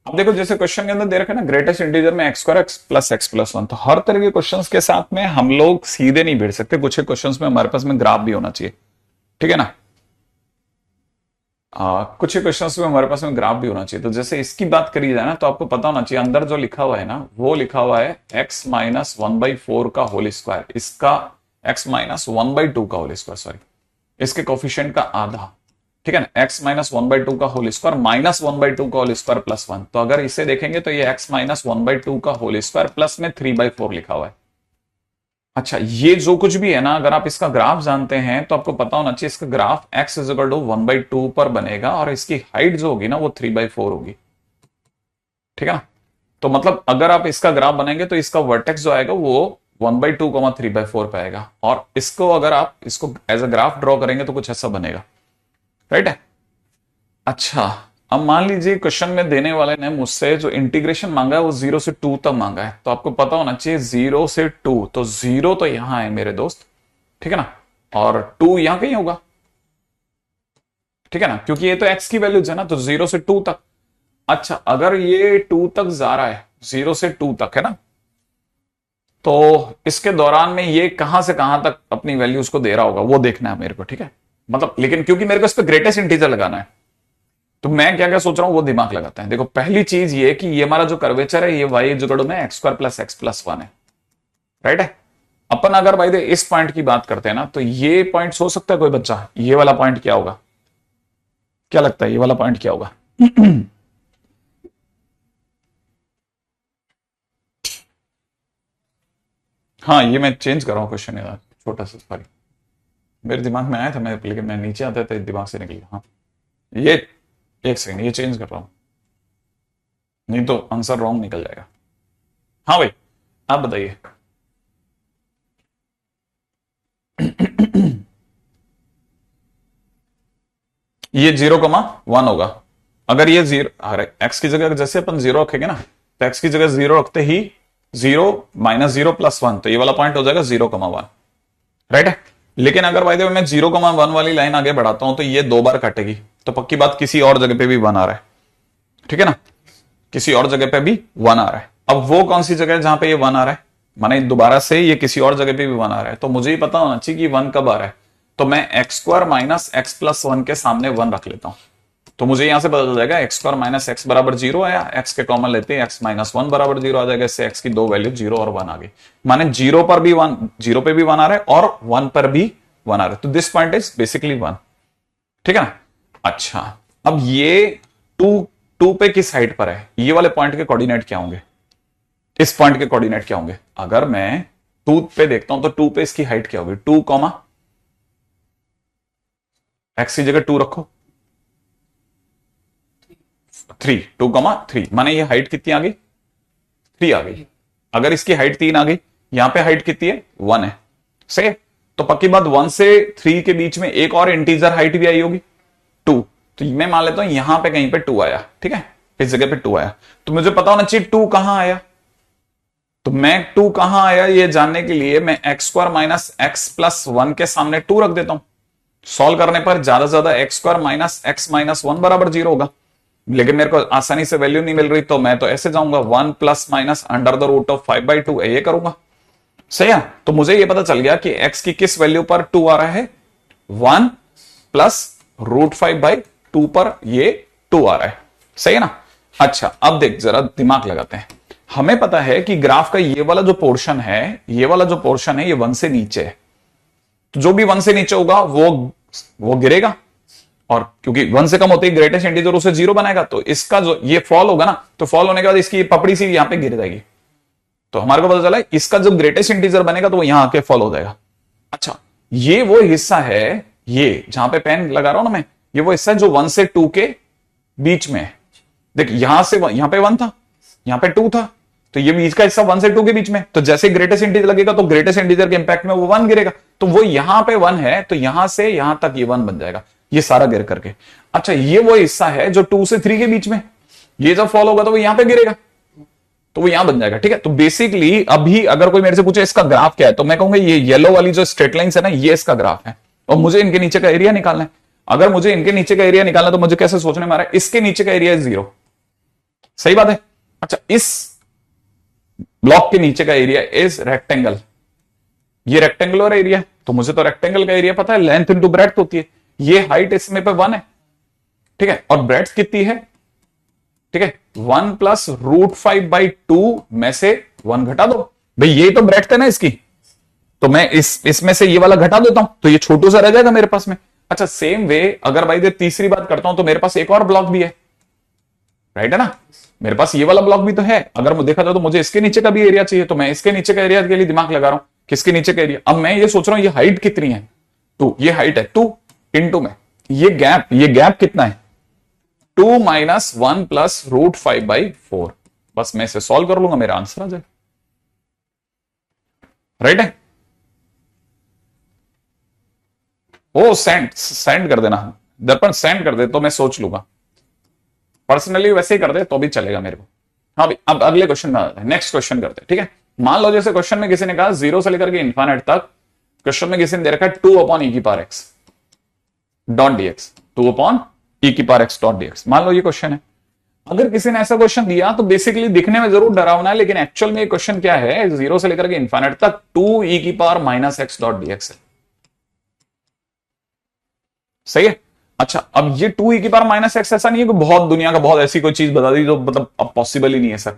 अब देखो जैसे क्वेश्चन के अंदर दे रखा है ना, ग्रेटेस्ट इंटीजर में x² + x+1, तो हर तरह के क्वेश्चंस के साथ में हम लोग सीधे नहीं भिड़ सकते, कुछ क्वेश्चंस में हमारे पास में ग्राफ भी होना चाहिए, ठीक है ना। कुछ ही क्वेश्चंस में हमारे पास में ग्राफ भी होना चाहिए। तो जैसे इसकी बात करी जाए ना, तो आपको पता होना चाहिए अंदर जो लिखा हुआ है ना, वो लिखा हुआ है x-1/4 का होल स्क्वायर, इसका x-1/2 का होल स्क्वायर, सॉरी, इसके कोफिशिएंट का आधा, ठीक है ना, x-1/2 का होल स्क्वायर -1/2 का होल स्क्वायर +1। तो अगर इसे देखेंगे तो ये x-1/2 का होल स्क्वायर प्लस में 3/4 लिखा हुआ है। अच्छा, ये जो कुछ भी है ना, अगर आप इसका ग्राफ जानते हैं तो आपको पता होना चाहिए इसका ग्राफ x = 1/2 पर बनेगा, और इसकी हाइट जो होगी ना वो 3/4 होगी, ठीक है ना। तो मतलब अगर आप इसका ग्राफ बनेंगे तो इसका वर्टेक्स जो आएगा वो 1/2, 3/4 पे आएगा, और इसको अगर आप इसको एज अ ग्राफ ड्रॉ करेंगे तो कुछ ऐसा बनेगा, राइट है। अच्छा, अब मान लीजिए क्वेश्चन में देने वाले ने मुझसे जो इंटीग्रेशन मांगा है वो 0 से 2 तक मांगा है, तो आपको पता होना चाहिए 0 से 2, तो 0 तो यहां है मेरे दोस्त, ठीक है ना, और 2 यहां कहीं होगा, ठीक है ना, क्योंकि ये तो x की वैल्यूज है ना, तो 0 से 2 तक। अच्छा, अगर ये 2 तक जा रहा है, 0 से 2 तक है ना, तो इसके दौरान में ये कहां से कहां तक अपनी वैल्यूज को दे रहा होगा वो देखना है मेरे को, ठीक है, मतलब, लेकिन क्योंकि मेरे को इस पर ग्रेटेस्ट इंटीजर लगाना है, तो मैं क्या क्या सोच रहा हूं वो दिमाग लगाते हैं। देखो पहली चीज ये कि ये हमारा जो कर्वेचर है ये y = में x² + x+1 है, राइट है। अपन अगर भाई दे इस पॉइंट की बात करते हैं ना, तो ये पॉइंट सोच सकता है कोई बच्चा, ये वाला पॉइंट क्या होगा, क्या लगता है ये वाला पॉइंट क्या होगा? हाँ, ये मैं चेंज कर रहा हूं क्वेश्चन यार, छोटा सा, सॉरी, मेरे दिमाग में आया था मैं, लेकिन मैं नीचे आता था दिमाग से निकल गया। हाँ, ये एक सेकंड, ये चेंज कर रहा हूं, नहीं तो आंसर रॉन्ग निकल जाएगा। हाँ भाई, आप बताइए। ये 0,1 होगा। अगर ये 0, अरे एक्स की जगह जैसे अपन 0 रखेंगे ना, तो एक्स की जगह 0 रखते ही 0 -0 + 1, तो ये वाला पॉइंट हो जाएगा 0,1, राइट है। लेकिन अगर भाई मैं 0,1 वाली लाइन आगे बढ़ाता हूं तो ये 2 बार कटेगी, तो पक्की बात किसी और जगह पे भी 1 आ रहा है, ठीक है ना, किसी और जगह पे भी 1 आ रहा है। अब वो कौन सी जगह है जहां पे ये 1 आ रहा है, माने दोबारा से ये किसी और जगह पे भी 1 आ रहा है, तो मुझे ही पता होना चाहिए कि 1 कब आ रहा है, तो मैं x² - x+1 के सामने 1 रख लेता हूं, तो मुझे यहां से पता चल जाएगा x² - x = 0 आया, x के कॉमन लेते हैं x - 1 = 0 आ जाएगा, इससे x की दो वैल्यू 0 और 1 आ गई, माने 0 पर भी 1, 0 पे भी 1 आ रहा है और 1 पर भी 1 आ रहा है, तो दिस पॉइंट इज बेसिकली 1, ठीक है ना। अच्छा, अब ये 2 पे किस हाइट पर है, ये वाले पॉइंट के कोऑर्डिनेट क्या होंगे, इस पॉइंट के कोऑर्डिनेट क्या होंगे, अगर मैं 2 पे देखता हूं तो 2 पे इसकी हाइट क्या होगी, 2, x की जगह 2 रखो, 3 माने ये हाइट कितनी आ गई, 3 आ गई। अगर इसकी हाइट 3 आ गई, यहां पे हाइट कितनी है, 1 है। सही है, तो पक्की बात 1 से 3 के बीच में एक और इंटीजर हाइट भी आई होगी 2। तो मैं मान लेता हूं यहां पे कहीं पे 2 आया, ठीक है, इस जगह पे 2 आया। तो मुझे पता होना चाहिए 2 कहां आया। तो मैं 2 कहां आया ये जानने के लिए मैं x² माइनस एक्स प्लस 1 के सामने 2 रख देता हूं। सॉल्व करने पर ज्यादा से ज्यादा x² माइनस एक्स माइनस 1 बराबर 0 होगा, लेकिन मेरे को आसानी से वैल्यू नहीं मिल रही, तो मैं तो ऐसे जाऊंगा 1 plus minus under the root of 5/2 ये करूंगा। सही है, तो मुझे ये पता चल गया कि x की किस वैल्यू पर 2 आ रहा है, 1 प्लस रूट 5/2 पर ये 2 आ रहा है। सही है ना। अच्छा, अब देख जरा दिमाग लगाते हैं। हमें पता है कि ग्राफ का ये वाला जो पोर्शन है, ये वाला जो पोर्शन है, ये 1 से नीचे है। तो जो भी 1 से नीचे होगा वो गिरेगा, और क्योंकि 1 से कम होते ही ग्रेटेस्ट इंटीजर उसे 0 बनाएगा, तो इसका जो ये फॉल होगा ना, तो फॉल होने के बाद इसकी पपड़ी सी यहां पे गिर जाएगी। तो हमारे को पता चला इसका जो ग्रेटेस्ट इंटीजर बनेगा तो वो यहां आके फॉल हो जाएगा। अच्छा, ये वो हिस्सा है, ये जहां पे पेन लगा रहा हूं ना मैं, ये वो हिस्सा है जो 1 से 2 के बीच में है। देख यहां से यहां पे 1 था, यहां पे 2 था, तो ये बीच का हिस्सा 1 से 2 के बीच में। तो जैसे ग्रेटेस्ट इंटीजर लगेगा तो ग्रेटेस्ट इंटीजर के इंपैक्ट में वो 1 गिरेगा, तो वो यहां पे 1 है, तो यहां से यहां तक ये 1 बन जाएगा, ये सारा गिर करके। अच्छा, ये वो हिस्सा है जो 2 से 3 के बीच में, ये जब फॉल होगा तो वो यहां पे गिरेगा, तो वो यहां बन जाएगा। ठीक है, तो बेसिकली अभी अगर कोई मेरे से पूछे इसका ग्राफ क्या है, तो मैं कहूंगा ये येलो वाली जो स्ट्रेट लाइंस है ना, ये इसका ग्राफ है, और मुझे इनके नीचे का एरिया निकालना है। अगर मुझे इनके नीचे का एरिया निकालना है तो मुझे कैसे सोचने में आ रहा है, इसके नीचे का एरिया है 0। सही बात है। अच्छा, इस ब्लॉक के नीचे का एरिया इज रेक्टेंगल, ये रेक्टेंगुलर एरिया है, तो मुझे तो रेक्टेंगल का एरिया पता है, लेंथ इंटू ब्रेड्थ होती है। ये हाइट इसमें पे 1 है, ठीक है, और ब्रेड्थ कितनी है, ठीक है, 1 प्लस रूट 5/2 में से 1 घटा दो भाई, ये तो ब्रेड्थ है ना इसकी, तो मैं इसमें से ये वाला घटा देता हूं, तो ये छोटू सा रह जाएगा मेरे पास में। अच्छा, सेम वे अगर भाई ये तीसरी बात करता हूं तो मेरे पास एक और ब्लॉक भी है, राइट है ना, मेरे पास ये वाला ब्लॉक भी तो है। अगर मुझे देखा जाए तो मुझे इसके नीचे का भी एरिया चाहिए, तो मैं इसके नीचे का एरिया के लिए दिमाग लगा रहा हूं, किसके नीचे का एरिया। अब मैं ये सोच रहा हूं ये हाइट कितनी है, 2, ये हाइट है 2 इंटू में ये गैप कितना है, 2 माइनस 1 प्लस रूट 5/4। बस मैं इसे सॉल्व कर लूंगा, मेरा आंसर आ जाए, राइट है। ओ सेंड कर देना, दर्पण सेंड कर दे तो मैं सोच लूंगा, पर्सनली वैसे ही कर दे तो भी चलेगा मेरे को। हाँ भाई, अब अगले क्वेश्चन में, नेक्स्ट क्वेश्चन करते हैं, ठीक है। मान लो जैसे क्वेश्चन में किसी ने कहा 0 से लेकर के इन्फिनिट तक, क्वेश्चन में किसी ने दे रखा है 2/e⁻x dot dx, 2/e⁻x dot dx। मान लो ये क्वेश्चन है। अगर किसी ने ऐसा क्वेश्चन दिया तो बेसिकली दिखने में जरूर डरावना है, लेकिन एक्चुअल में ये क्वेश्चन क्या है, 0 से लेकर के इन्फिनिट तक 2e⁻x डॉट dx है। सही है। अच्छा, अब ये 2e⁻x ऐसा नहीं है कि बहुत दुनिया का बहुत ऐसी कोई चीज बता दी जो मतलब अब पॉसिबल ही नहीं है सर।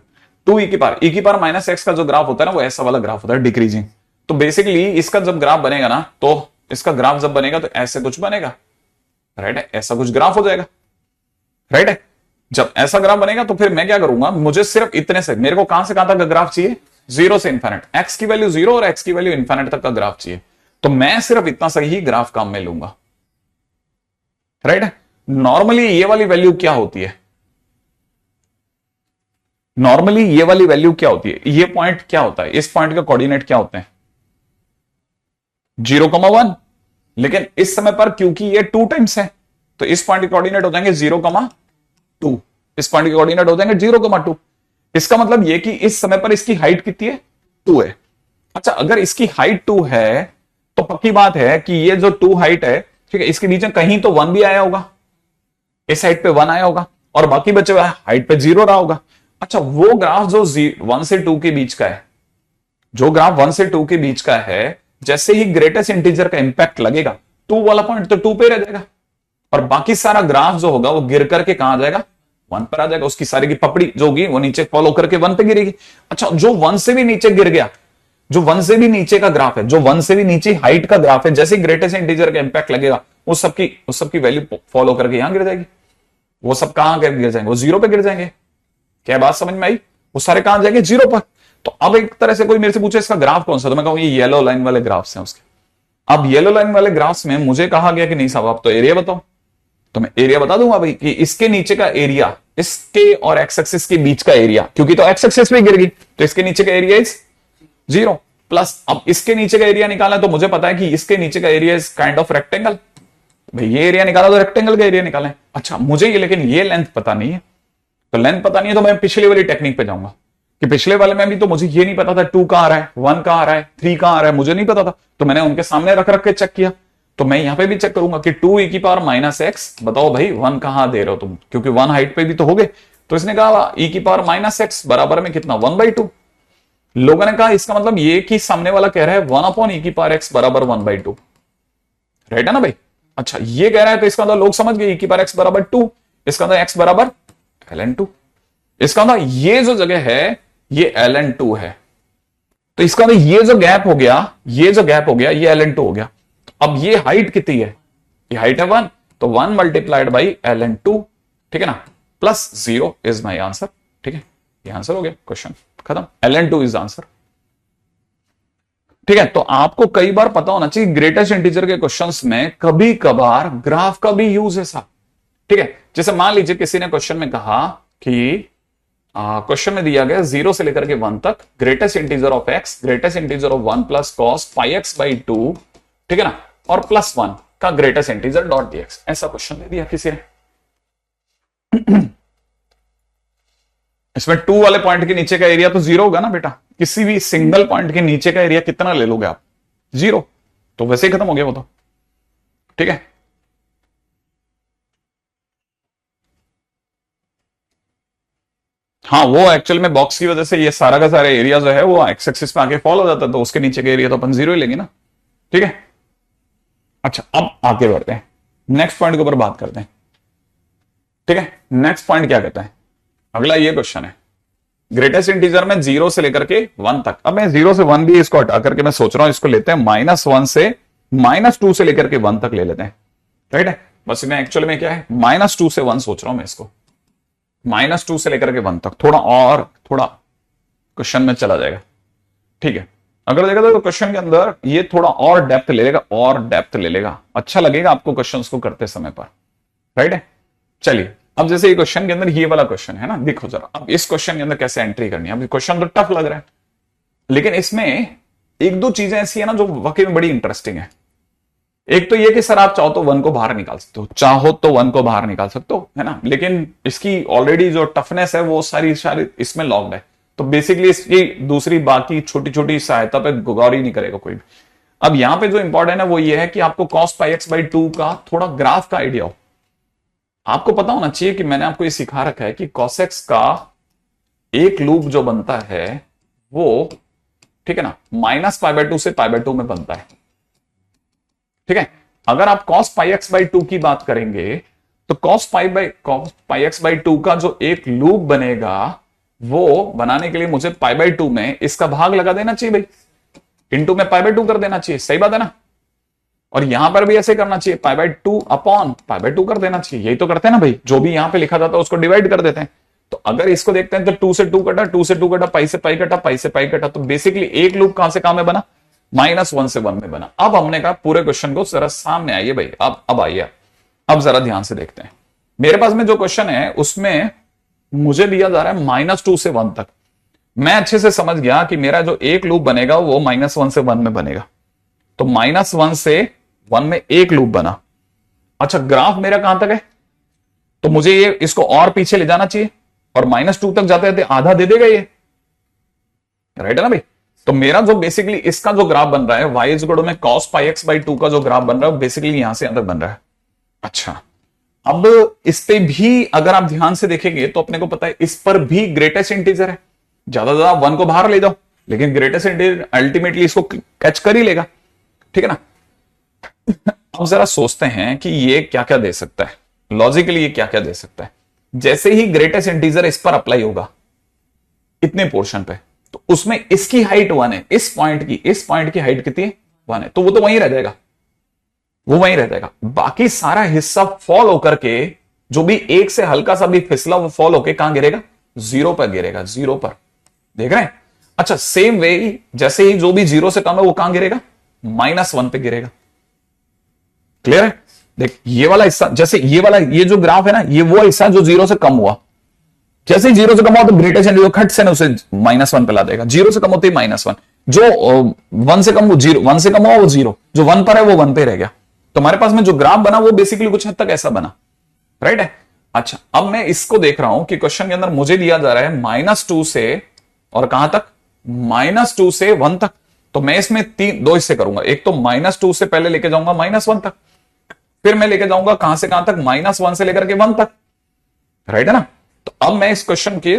2e⁻x का जो ग्राफ होता है ना, वो ऐसा वाला ग्राफ होता है, डिक्रीजिंग। तो बेसिकली इसका जब ग्राफ बनेगा ना, तो इसका ग्राफ जब बनेगा तो ऐसे कुछ बनेगा, राइट है, ऐसा कुछ ग्राफ हो जाएगा, राइट है। जब ऐसा ग्राफ बनेगा तो फिर मैं क्या करूंगा, मुझे सिर्फ इतने से, मेरे को कहां से कहां तक का ग्राफ चाहिए, 0 से इन्फिनिट, x की वैल्यू 0 और x की वैल्यू इन्फिनिट तक का ग्राफ चाहिए, तो मैं सिर्फ इतना सही ही ग्राफ काम में लूंगा, राइट है। नॉर्मली ये वाली वैल्यू क्या होती है, नॉर्मली ये वाली वैल्यू क्या होती है, ये पॉइंट क्या होता है, इस पॉइंट का कोऑर्डिनेट क्या होते हैं, 0,1। लेकिन इस समय पर क्योंकि ये 2 टाइम्स है, तो इस पॉइंट के कोऑर्डिनेट हो जाएंगे 0,2, इस पॉइंट के कोऑर्डिनेट हो जाएंगे 0,2। इसका मतलब ये कि इस समय पर इसकी हाइट कितनी है, 2 है। अच्छा, अगर इसकी हाइट 2 है तो पक्की बात है कि ये जो 2 हाइट है, ठीक है, इसके बीच में कहीं तो 1 भी आया होगा, इस साइड पे 1 आया होगा, और बाकी बचे हुए हाइट पे 0 रहा होगा। अच्छा, वो ग्राफ जो 1 से 2 के बीच का है, जो ग्राफ 1 से 2 के बीच का है, जैसे ही ग्रेटेस्ट इंटीजर का इंपैक्ट लगेगा, 2 वाला पॉइंट तो 2 पे रह जाएगा, और बाकी सारा ग्राफ जो होगा वो गिर करके कहां आ जाएगा, 1 पर आ जाएगा। उसकी सारी की पपड़ी जो होगी वो नीचे फॉलो करके 1 पे गिरेगी। अच्छा, जो 1 से भी नीचे गिर गया, जो 1 से भी नीचे का ग्राफ है, जो 1 से भी नीचे हाइट का ग्राफ है, जैसे ग्रेटेस्ट इंटीजर का इंपैक्ट लगेगा, उस सबकी वैल्यू फॉलो करके यहां गिर जाएगी। वो सब कहां गिर जाएंगे, वो 0 पे गिर जाएंगे। क्या बात समझ में आई, वो सारे कहां जाएंगे, 0 पर। तो अब एक तरह से कोई मेरे से पूछे इसका ग्राफ कौन सा, तो मैं कहूं ये येलो लाइन वाले ग्राफ्स हैं उसके। अब येलो लाइन वाले ग्राफ्स में मुझे कहा गया कि नहीं साहब आप तो एरिया बताओ, तो मैं एरिया बता दूंगा भाई कि इसके नीचे का एरिया इसके और एक्स एक्सिस के बीच का एरिया, क्योंकि तो एक्स एक्सिस में गिर गई तो इसके नीचे का एरिया इज 0 प्लस, अब इसके नीचे का एरिया निकालना है तो मुझे पता है कि इसके नीचे का area is kind of rectangle. भाई ये एरिया निकाला तो रेक्टेंगल का एरिया निकालें। अच्छा मुझे ये, लेकिन ये लेंथ पता नहीं है, तो लेंथ पता नहीं है तो मैं पिछले वाली टेक्निक पे जाऊंगा कि पिछले वाले में भी तो मुझे ये नहीं पता था 2 कहां आ रहा है, 1 कहां आ रहा है, 3 कहां आ रहा है, मुझे नहीं पता था, तो मैंने उनके सामने रख रख के चेक किया। तो मैं यहां पे भी चेक करूंगा कि 2 e की पावर माइनस एक्स, बताओ भाई 1 कहां दे रहे हो तुम, क्योंकि 1 हाइट पे भी तो हो गए। तो इसने कहा e की पावर माइनस एक्स बराबर में कितना 1/2। लोगों ने कहा इसका मतलब ये कि सामने वाला कह रहा है 1/e की पावर एक्स बराबर 1/2, राइट है ना भाई। अच्छा ये कह रहा है तो इसका मतलब लोग समझ गए e की पावर एक्स बराबर 2, इसका मतलब x बराबर ln2, इसका मतलब ये जो जगह है ये ln2 है, तो इसका मतलब ये जो गैप हो गया, ये जो गैप हो गया ये ln2 हो गया। अब ये हाइट कितनी है, ये हाइट है 1, तो 1 मल्टीप्लाइड बाई ln2, ठीक है ना, प्लस 0 इज माई आंसर। ठीक है, ये आंसर हो गया, क्वेश्चन खत्म, ln2 इज आंसर। ठीक है, तो आपको कई बार पता होना चाहिए ग्रेटेस्ट इंटीजर के क्वेश्चंस में कभी कभार ग्राफ का भी यूज है साहब। ठीक है, जैसे मान लीजिए किसी ने क्वेश्चन में कहा कि क्वेश्चन में दिया गया 0 से लेकर के 1 तक greatest integer of x, greatest integer of 1 plus cos pi x by 2, ठीक है ना, और प्लस 1 का ग्रेटेस्ट इंटीजर डॉट dx, ऐसा क्वेश्चन दे दिया किसी ने। इसमें 2 वाले पॉइंट के नीचे का एरिया तो 0 होगा ना बेटा, किसी भी सिंगल पॉइंट के नीचे का एरिया कितना ले लोगे आप, 0, तो वैसे ही खत्म हो गया वो तो। ठीक है, हाँ वो एक्चुअल में बॉक्स की वजह से ये सारा का सारा एरिया जो है वो एक्स एक्सिस पे आके फॉल हो जाता है, तो उसके नीचे का एरिया तो अपन 0 ही लेंगे ना। ठीक है, अच्छा अब आगे बढ़ते हैं, नेक्स्ट पॉइंट के ऊपर बात करते हैं। ठीक है, नेक्स्ट पॉइंट क्या कहता है, अगला ये क्वेश्चन है ग्रेटेस्ट इंटीजर में 0 से लेकर के 1 तक। अब मैं 0 से 1 भी इसको हटा करके मैं सोच रहा हूं इसको लेते हैं -1 से -2 से लेकर के 1 तक ले लेते हैं, राइट है। बस मैं एक्चुअल में क्या है -2 से 1 सोच रहा हूं मैं इसको, -2 से लेकर के 1 तक, थोड़ा क्वेश्चन में चला जाएगा। ठीक है, अगर देखा तो क्वेश्चन के अंदर ये थोड़ा और डेप्थ ले लेगा, अच्छा लगेगा आपको क्वेश्चंस को करते समय पर, राइट है। चलिए अब जैसे ये क्वेश्चन के अंदर ये वाला क्वेश्चन है ना, देखो जरा अब इस क्वेश्चन के अंदर कैसे एंट्री करनी है। अब क्वेश्चन तो टफ लग रहा है, लेकिन इसमें एक दो चीजें ऐसी है ना जो वाकई में बड़ी इंटरेस्टिंग है। एक तो ये कि सर आप चाहो तो 1 को बाहर निकाल सकते हो, चाहो तो 1 को बाहर निकाल सकते हो, है ना, लेकिन इसकी ऑलरेडी जो टफनेस है वो सारी इसमें लॉक्ड है, तो बेसिकली इसकी दूसरी बाकी छोटी छोटी सहायता पे गौर ही नहीं करेगा कोई भी। अब यहां पे जो इंपॉर्टेंट है वो ये है कि आपको cos पाई एक्स बाई 2 का थोड़ा ग्राफ का आइडिया हो। आपको पता होना चाहिए कि मैंने आपको ये सिखा रखा है कि cos x का एक लूप जो बनता है वो, ठीक है ना, -π/2 से π/2 में बनता है। ठीक है, अगर आप cos पाई एक्स बाई 2 की बात करेंगे तो cos पाई एक्स बाई 2 का जो एक लूप बनेगा वो बनाने के लिए मुझे π/2 में इसका भाग लगा देना चाहिए भाई, इंटू में π/2 कर देना चाहिए, सही बात है ना। और यहां पर भी ऐसे करना चाहिए, π/2 अपॉन π/2 कर देना चाहिए, यही तो करते हैं ना भाई, जो भी यहां पे लिखा जाता है उसको डिवाइड कर देते हैं। तो अगर इसको देखते हैं तो 2 से 2 कटा, 2 से 2 कटा, पाई से पाई कटा, पाई से पाई कटा, तो बेसिकली एक लूप कहां से कहां में बना, -1 से 1 में बना। अब हमने कहा पूरे क्वेश्चन को जरा सामने आइए भाई, अब आइए, अब जरा ध्यान से देखते हैं। मेरे पास में जो क्वेश्चन है उसमें मुझे दिया जा रहा है -2 से 1 तक। मैं अच्छे से समझ गया कि मेरा जो एक लूप बनेगा वो -1 से 1 में बनेगा, तो -1 से 1 में एक लूप बना। अच्छा ग्राफ मेरा कहां तक है, तो मुझे ये इसको और पीछे ले जाना चाहिए, और -2 तक जाते जाते आधा दे देगा ये, राइट है ना भाई। तो मेरा जो बेसिकली इसका जो ग्राफ बन रहा है y इज इक्वल में cos पाई एक्स बाई 2 का जो ग्राफ बन रहा है बेसिकली यहां से अंदर बन रहा है। अच्छा अब इस पे भी अगर आप ध्यान से देखेंगे तो अपने को पता है इस पर भी ग्रेटेस्ट इंटीजर है, ज्यादा ज्यादा 1 को बाहर ले जाओ, लेकिन ग्रेटेस्ट इंटीजर अल्टीमेटली इसको कैच कर ही लेगा, ठीक है ना। अब जरा सोचते हैं कि ये क्या क्या दे सकता है, लॉजिकली ये क्या क्या दे सकता है। जैसे ही ग्रेटेस्ट इंटीजर इस पर अप्लाई होगा इतने पोर्शन पे, तो उसमें इसकी हाइट 1 है, इस पॉइंट की हाइट कितनी है 1 है, तो वो तो वहीं रह जाएगा, वो वहीं रह जाएगा। बाकी सारा हिस्सा फॉल होकर के जो भी एक से हल्का सा भी फिसला वो फॉल होकर कहां गिरेगा, 0 पर गिरेगा, 0 पर, देख रहे हैं। अच्छा सेम वे जैसे ही जो भी 0 से कम है वो कहां गिरेगा, -1 पे गिरेगा। क्लियर है, देख ये वाला हिस्सा, जैसे ये वाला ये जो ग्राफ है ना, ये वो हिस्सा जो 0 से कम हुआ, जैसे ही जीरो से कम हो तो ग्रेटेस्ट इंटीजर खट से ना उसे -1 पे ला देगा, जीरो से कम होते ही -1, जो 1 से कम वो जीरो, 1 से कम हुआ वो जीरो, जो 1 पर है वो 1 पे रह गया। तो हमारे पास में जो ग्राफ बना वो बेसिकली कुछ हद तक ऐसा बना, राइट है। अच्छा, अब मैं इसको देख रहा हूं कि क्वेश्चन के अंदर मुझे दिया जा रहा है -2 से और कहां तक, -2 से 1 तक। तो मैं इसमें दो हिस्से करूंगा, एक तो -2 से पहले लेके जाऊंगा -1 तक, फिर मैं लेके जाऊंगा कहां से कहां तक, -1 से लेकर के 1 तक, राइट है ना। तो अब मैं इस क्वेश्चन के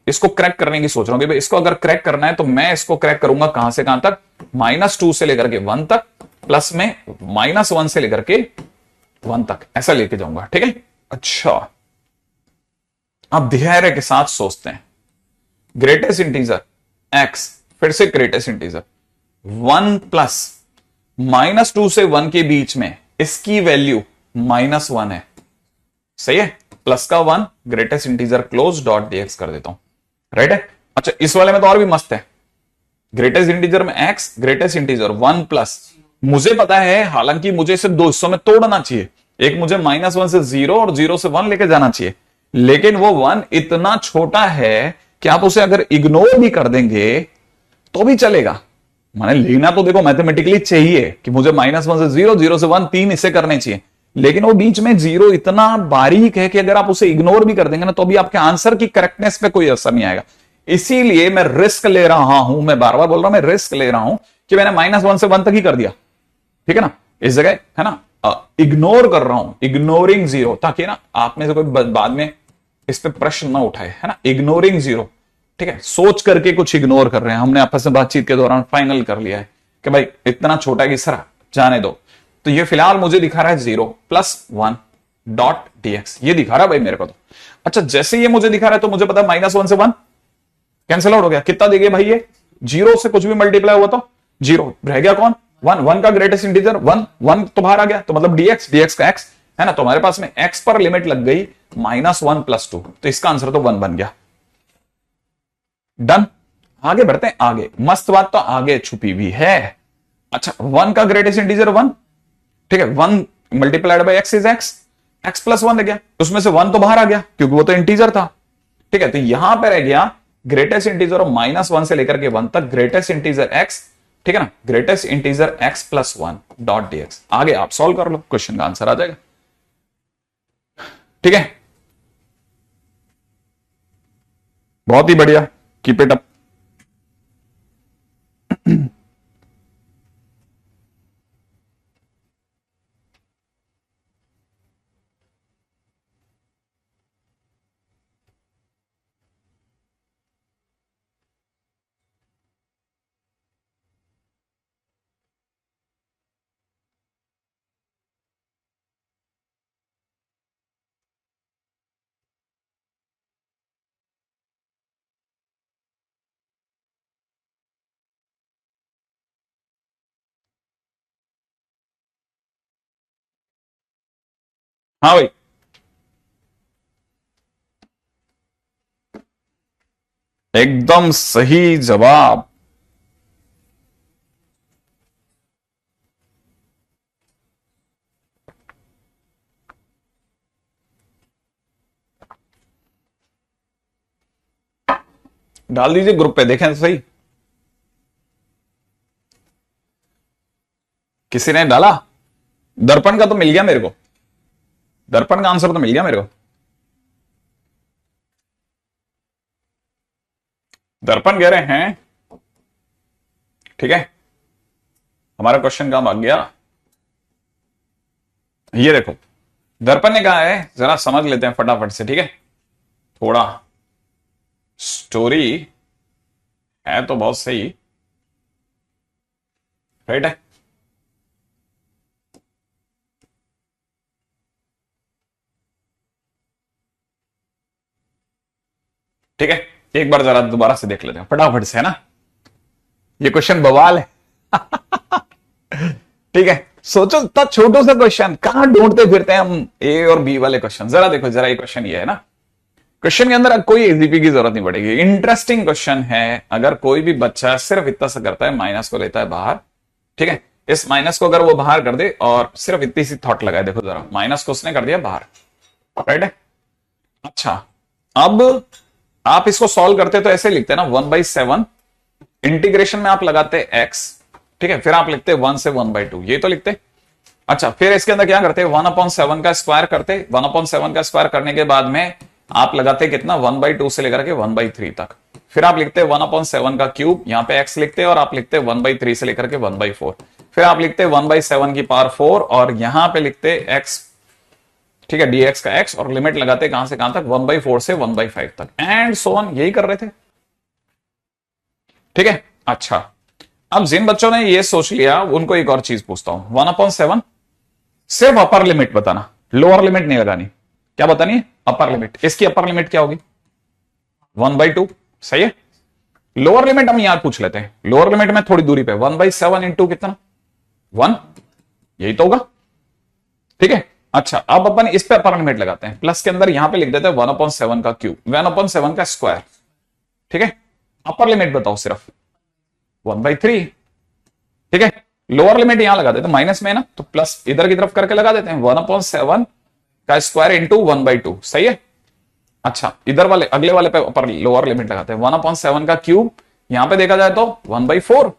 इसको क्रैक करने की सोच रहा हूं कि भाई इसको अगर क्रैक करना है तो मैं इसको क्रैक करूंगा कहां से कहां तक, -2 से लेकर के 1 तक, प्लस में -1 से लेकर के 1 तक, ऐसा लेके जाऊंगा, ठीक है। अच्छा, अब धैर्य के साथ सोचते हैं। ग्रेटेस्ट इंटीजर x, फिर से ग्रेटेस्ट इंटीजर 1 प्लस -2 से 1 के बीच में इसकी वैल्यू -1 है, सही है। प्लस का 1 greatest integer close dot dx कर देता हूं, राइट है। अच्छा, इस वाले में तो और भी मस्त है, ग्रेटेस्ट इंटीजर में x, ग्रेटेस्ट इंटीजर 1 प्लस, मुझे पता है हालांकि मुझे इसे दो हिस्सों में तोड़ना चाहिए, एक मुझे -1 से 0 और 0 से 1 लेके जाना चाहिए, लेकिन वो 1 इतना छोटा है कि आप उसे अगर इग्नोर भी कर देंगे तो भी चलेगा। माने लेना तो देखो मैथमेटिकली चाहिए कि मुझे -1 से 0, 0 से 1 तीन हिस्से करने चाहिए, लेकिन वो बीच में 0 इतना बारीक है कि अगर आप उसे इग्नोर भी कर देंगे ना तो भी आपके आंसर की करेक्टनेस पे कोई असर नहीं आएगा। इसीलिए मैं रिस्क ले रहा हूं, मैं बार बार बोल रहा हूं, मैं रिस्क ले रहा हूं कि मैंने -1 से 1 तक ही कर दिया, ठीक है ना, इस जगह है ना इग्नोर कर रहा हूं, इग्नोरिंग 0, ताकि ना आप में से कोई बाद में इस पे प्रश्न ना उठाए, है ना, इग्नोरिंग 0, ठीक है। सोच करके कुछ इग्नोर कर रहे हैं, हमने आपस में बातचीत के दौरान फाइनल कर लिया है कि भाई इतना छोटा कि सर जाने दो। तो ये फिलहाल मुझे दिखा रहा है 0 + 1 डॉट dx, ये दिखा रहा है भाई मेरे को तो। अच्छा, जैसे ये मुझे दिखा रहा है तो मुझे पता है -1 से 1 कैंसिल आउट हो गया, कितना देंगे भाई ये, 0 से कुछ भी मल्टीप्लाई हुआ तो 0 रह गया, कौन 1, 1 का ग्रेटेस्ट इंटीजर 1, 1 तो बाहर आ गया, तो मतलब dx का x है ना, तो हमारे पास में x पर लिमिट लग गई -1 + 2, तो इसका आंसर तो 1 बन गया। डन, आगे बढ़ते हैं, आगे मस्त बात तो आगे छुपी हुई है। अच्छा, 1 का ग्रेटेस्ट इंटीजर 1, ठीक है, 1 multiplied by x is x + 1 रह गया, उसमें से 1 तो बाहर आ गया क्योंकि वो तो इंटीजर था, ठीक है। तो यहां पर रह गया ग्रेटेस्ट इंटीजर और -1 से लेकर के 1 तक ग्रेटेस्ट इंटीजर x, ठीक है ना, greatest integer x + 1 dot dx। आगे आप सॉल्व कर लो, क्वेश्चन का आंसर आ जाएगा, ठीक है। बहुत ही बढ़िया, कीप इट अप। हाँ भाई, एकदम सही जवाब। डाल दीजिए ग्रुप पे, देखें तो सही, किसी ने डाला। दर्पण का तो मिल गया मेरे को, दर्पण का आंसर तो मिल गया मेरे को। दर्पण कह रहे हैं, ठीक है, हमारा क्वेश्चन कहां भाग गया, ये देखो दर्पण ने कहा है, जरा समझ लेते हैं फटाफट से, ठीक है। थोड़ा स्टोरी है तो बहुत सही, राइट है। ठीक है, एक बार जरा दोबारा से देख लेते हैं फटाफट से, है ना, ये क्वेश्चन बवाल है। ठीक है, सोचो इतना छोटो सा क्वेश्चन कहां ढूंढते फिरते हैं हम ए और बी वाले क्वेश्चन। जरा देखो, जरा ये क्वेश्चन ये है ना, क्वेश्चन के अंदर कोई एजीपी की जरूरत नहीं पड़ेगी, इंटरेस्टिंग क्वेश्चन है। अगर कोई भी बच्चा सिर्फ इतना सा करता है, माइनस को लेता है बाहर, ठीक है, इस माइनस को अगर वो बाहर कर दे और सिर्फ इतनी सी थॉट लगाए, देखो जरा माइनस को उसने कर दिया बाहर, राइट है। अच्छा, अब आप इसको सॉल्व करते तो ऐसे लिखते ना 1/7, इंटीग्रेशन में आप लगाते x, ठीक है, फिर आप लिखते 1 से 1/2, ये तो लिखते। अच्छा, फिर इसके अंदर क्या करते 1/7 का स्क्वायर करते, 1/7 का स्क्वायर करने के बाद में आप लगाते कितना 1/2 से लेकर के 1/3 तक, फिर आप लिखते 1/7 का क्यूब, यहां पे x लिखते और आप लिखते 1/3 से लेकर के 1/4, फिर आप लिखते 1/7 की पावर 4 और यहां पे लिखते x, ठीक है, dx का x, और लिमिट लगाते कहां से कहां तक 1/4 से 1/5 तक, एंड सो ऑन, यही कर रहे थे, ठीक है। अच्छा, अब जिन बच्चों ने ये सोच लिया उनको एक और चीज पूछता हूं, 1/7 सिर्फ अपर लिमिट बताना, लोअर लिमिट नहीं लगानी। क्या बतानी है? Upper limit. इसकी अपर लिमिट क्या होगी? 1/2, सही है। लोअर लिमिट हम यहां पूछ लेते हैं, लोअर लिमिट में थोड़ी दूरी पे 1/7 इंटू कितना 1, यही तो होगा, ठीक है। अच्छा, अब अपन इस पे अपर लिमिट लगाते हैं, प्लस के अंदर यहां पे लिख देते हैं 1/7 का क्यूब, 1/7 का स्क्वायर, ठीक है। अपर लिमिट बताओ सिर्फ 1/3, ठीक है। लोअर लिमिट यहां लगा देते माइनस में ना, तो प्लस इधर की तरफ करके लगा देते हैं 1/7 का स्क्वायर इंटू 1/2, सही है। अच्छा, इधर वाले अगले वाले पे ऊपर लोअर लिमिट लगाते हैं 1/7 का क्यूब, यहां पे देखा जाए तो 1/4,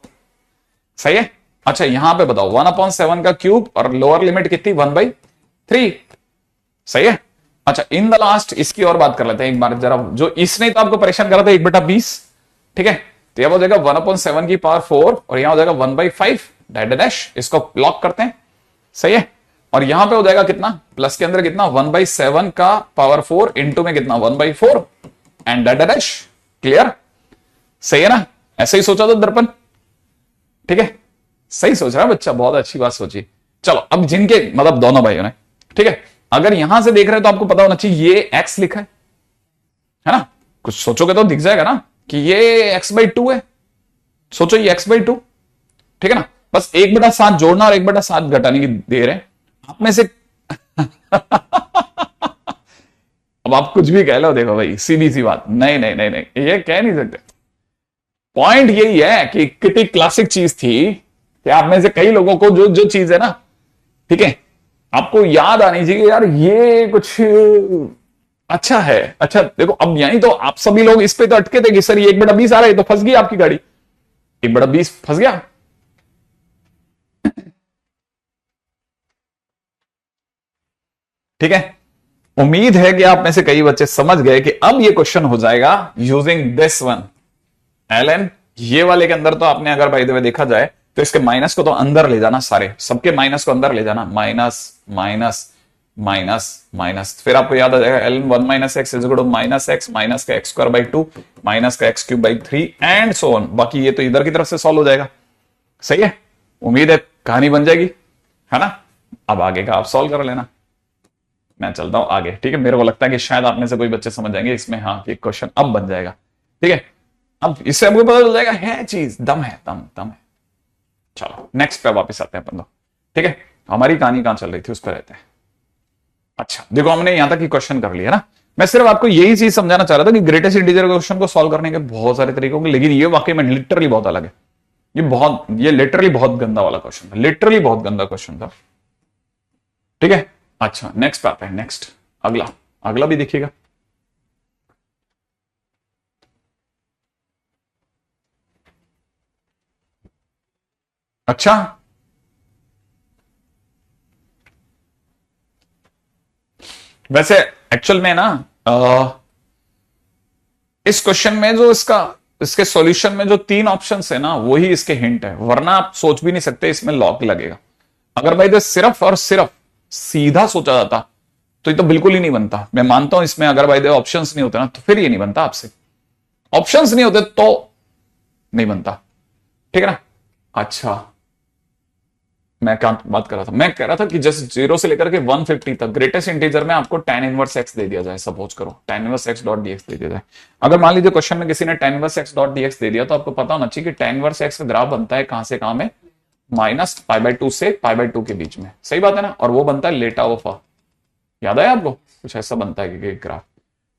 सही है। अच्छा, यहां पे बताओ 1/7 का क्यूब और लोअर लिमिट कितनी 1/3, सही है। अच्छा, इन द लास्ट इसकी और बात कर लेते हैं एक बार जरा, जो इसने तो आपको परेशान करा था 1/20, ठीक है। तो यह हो जाएगा 1/7 की पावर 4 और यहां हो जाएगा 1/5 डैश, इसको लॉक करते हैं, सही है। और यहां पे हो जाएगा कितना, प्लस के अंदर कितना 1/7 का पावर 4 इंटू में कितना 1/4 एंड डैश, क्लियर, सही है ना। ऐसे ही सोचा तो दर्पण, ठीक है, सही सोच रहा है बच्चा, बहुत अच्छी बात सोची। चलो, अब जिनके मतलब दोनों भाइयों ने, ठीक है, अगर यहां से देख रहे हो तो आपको पता होना चाहिए ये x लिखा है ना, कुछ सोचोगे तो दिख जाएगा ना कि ये x/2 है, सोचो ये x/2, ठीक है ना। बस 1/7 जोड़ना और 1/7 घटाने की देर है, आप में से अब आप कुछ भी कह लो, देखो भाई सीधी सी बात, नहीं नहीं नहीं नहीं, ये कह नहीं सकते। पॉइंट यही है कि कितनी क्लासिक चीज थी कि आप में से कई लोगों को जो जो चीज है ना, ठीक है, आपको याद आनी चाहिए यार ये कुछ अच्छा है। अच्छा देखो, अब यहीं तो आप सभी लोग इस पे तो अटके थे कि सर ये 1/20 आ रहा है, तो फंस गई आपकी गाड़ी, 1/20 फंस गया। ठीक है, उम्मीद है कि आप में से कई बच्चे समझ गए कि अब ये क्वेश्चन हो जाएगा यूजिंग दिस वन एलएन। ये वाले के अंदर तो आपने अगर बाय द वे देखा जाए तो इसके माइनस को तो अंदर ले जाना, सारे सबके माइनस को अंदर ले जाना, माइनस माइनस माइनस माइनस, फिर आपको याद आ जाएगा L N 1 minus x is equal to minus x minus का x² 2 माइनस का x³ 3 एंड सो ऑन। बाकी ये तो इधर की तरफ से सॉल्व हो जाएगा, सही है। उम्मीद है कहानी बन जाएगी, है ना। अब आगे का आप सॉल्व कर लेना, मैं चलता हूं आगे, ठीक है। मेरे को लगता है कि शायद आप में से कोई बच्चे समझ जाएंगे इसमें, हाँ कि क्वेश्चन अब बन जाएगा, ठीक है। अब इससे आपको पता चल जाएगा है चीज, दम है, दम दम है। चलो नेक्स्ट पे वापस आते हैं अपन लोग, ठीक है। हमारी कहानी कहां चल रही थी उस पर रहते हैं। अच्छा देखो, हमने यहां तक की क्वेश्चन कर लिया ना। मैं सिर्फ आपको यही चीज समझाना चाह रहा था कि ग्रेटेस्ट इंटीजर क्वेश्चन को सॉल्व करने के बहुत सारे तरीके होंगे, लेकिन ये वाकई में लिटरली बहुत अलग है। ये लिटरली बहुत गंदा वाला क्वेश्चन था, लिटरली बहुत गंदा क्वेश्चन था, ठीक है। अच्छा नेक्स्ट पे आते हैं, नेक्स्ट अगला, अगला भी देखिएगा। अच्छा वैसे एक्चुअल में ना इस क्वेश्चन में जो इसके सॉल्यूशन में जो 3 ऑप्शंस है ना, वही इसके हिंट है, वरना आप सोच भी नहीं सकते इसमें लॉक लगेगा। अगर भाई तो सिर्फ और सिर्फ सीधा सोचा जाता तो ये तो बिल्कुल ही नहीं बनता। मैं मानता हूं इसमें अगर भाई दे ऑप्शंस नहीं होते ना तो फिर ये नहीं बनता, आपसे ऑप्शंस नहीं होते तो नहीं बनता, ठीक है ना। अच्छा मैं क्या बात कर रहा था, मैं कह रहा था कि जैसे 0 से लेकर के 150 तक ग्रेटेस्ट इंटीजर में आपको tan इनवर्स x दे दिया जाए, सपोज करो tan inverse x dot dx दे दिया जाए। अगर मान लीजिए क्वेश्चन में किसी ने tan inverse x dot dx दे दिया, तो आपको पता होना चाहिए कि tan इनवर्स x का ग्राफ बनता है कहां से कहां में, -π/2 से π/2 के बीच में, सही बात है ना। और वो बनता है लेटा ऑफ, याद आया आपको, कुछ ऐसा बनता है ग्राफ,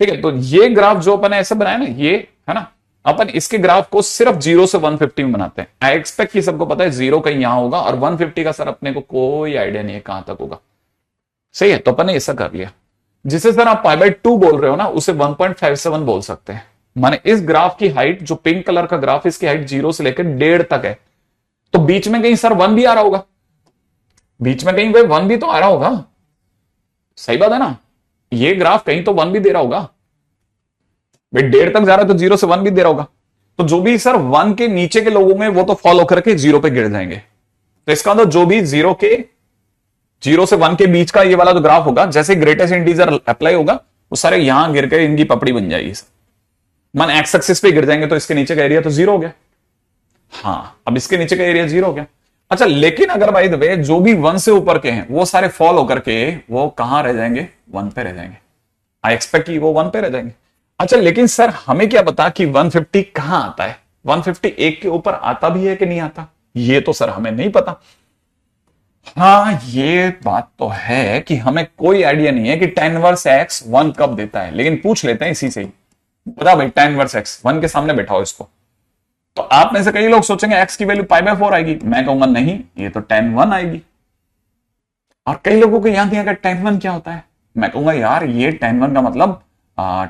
ठीक है। तो ये ग्राफ जो अपन ने ऐसे बनाया ना, ये है ना, अपन इसके ग्राफ को सिर्फ 0 से 150 में बनाते हैं। आई एक्सपेक्ट कि सबको पता है 0 कहीं यहां होगा और 150 का सर अपने को कोई आइडिया नहीं है कहां तक होगा, सही है। तो अपन ने ऐसा कर लिया, जिसे सर आप π/2 बोल रहे हो ना, उसे 1.57 बोल सकते हैं, माने इस ग्राफ की हाइट, जो पिंक कलर का ग्राफ, इसकी हाइट 0 से लेकर 1.5 तक है, तो बीच में कहीं सर 1 भी आ रहा होगा, बीच में कहीं भाई 1 भी तो आ रहा होगा, सही बात है ना। ये ग्राफ कहीं तो 1 भी दे रहा होगा भाई, 1.5 तक जा रहा है तो 0 से 1 भी दे रहा होगा। तो जो भी सर 1 के नीचे के लोगों में, वो तो फॉल होकर के 0 पे गिर जाएंगे। तो इसका मतलब जो भी 0 से 1 के बीच का ये वाला जो ग्राफ होगा, जैसे ग्रेटेस्ट इंटीजर अप्लाई होगा, वो सारे यहां गिर के इनकी पपड़ी बन जाएगी सर, मन एक्स एक्सिस पे गिर जाएंगे, तो इसके नीचे का एरिया तो 0 हो गया। हाँ, अब इसके नीचे का एरिया 0 हो गया। अच्छा, लेकिन अगर बाय द वे जो भी 1 से ऊपर के हैं वो सारे फॉल होकर के वो कहां रह जाएंगे, 1 पे रह जाएंगे। आई एक्सपेक्ट कि वो 1 पे रह जाएंगे। अच्छा, लेकिन सर हमें क्या पता कि 150 कहां आता है, 150 एक के ऊपर आता भी है कि नहीं आता, ये तो सर हमें नहीं पता। हाँ, ये बात तो है कि हमें कोई आइडिया नहीं है कि tan इनवर्स x 1 कब देता है, लेकिन पूछ लेते हैं इसी से ही। बता भाई, tan इनवर्स x 1 के सामने बैठाओ इसको। तो आप में से कई लोग सोचेंगे x की वैल्यू π/4 आएगी, मैं कहूंगा नहीं, ये तो tan 1 आएगी। और कई लोगों को याद नहीं आएगा tan 1 क्या होता है, मैं कहूंगा यार ये tan 1 का मतलब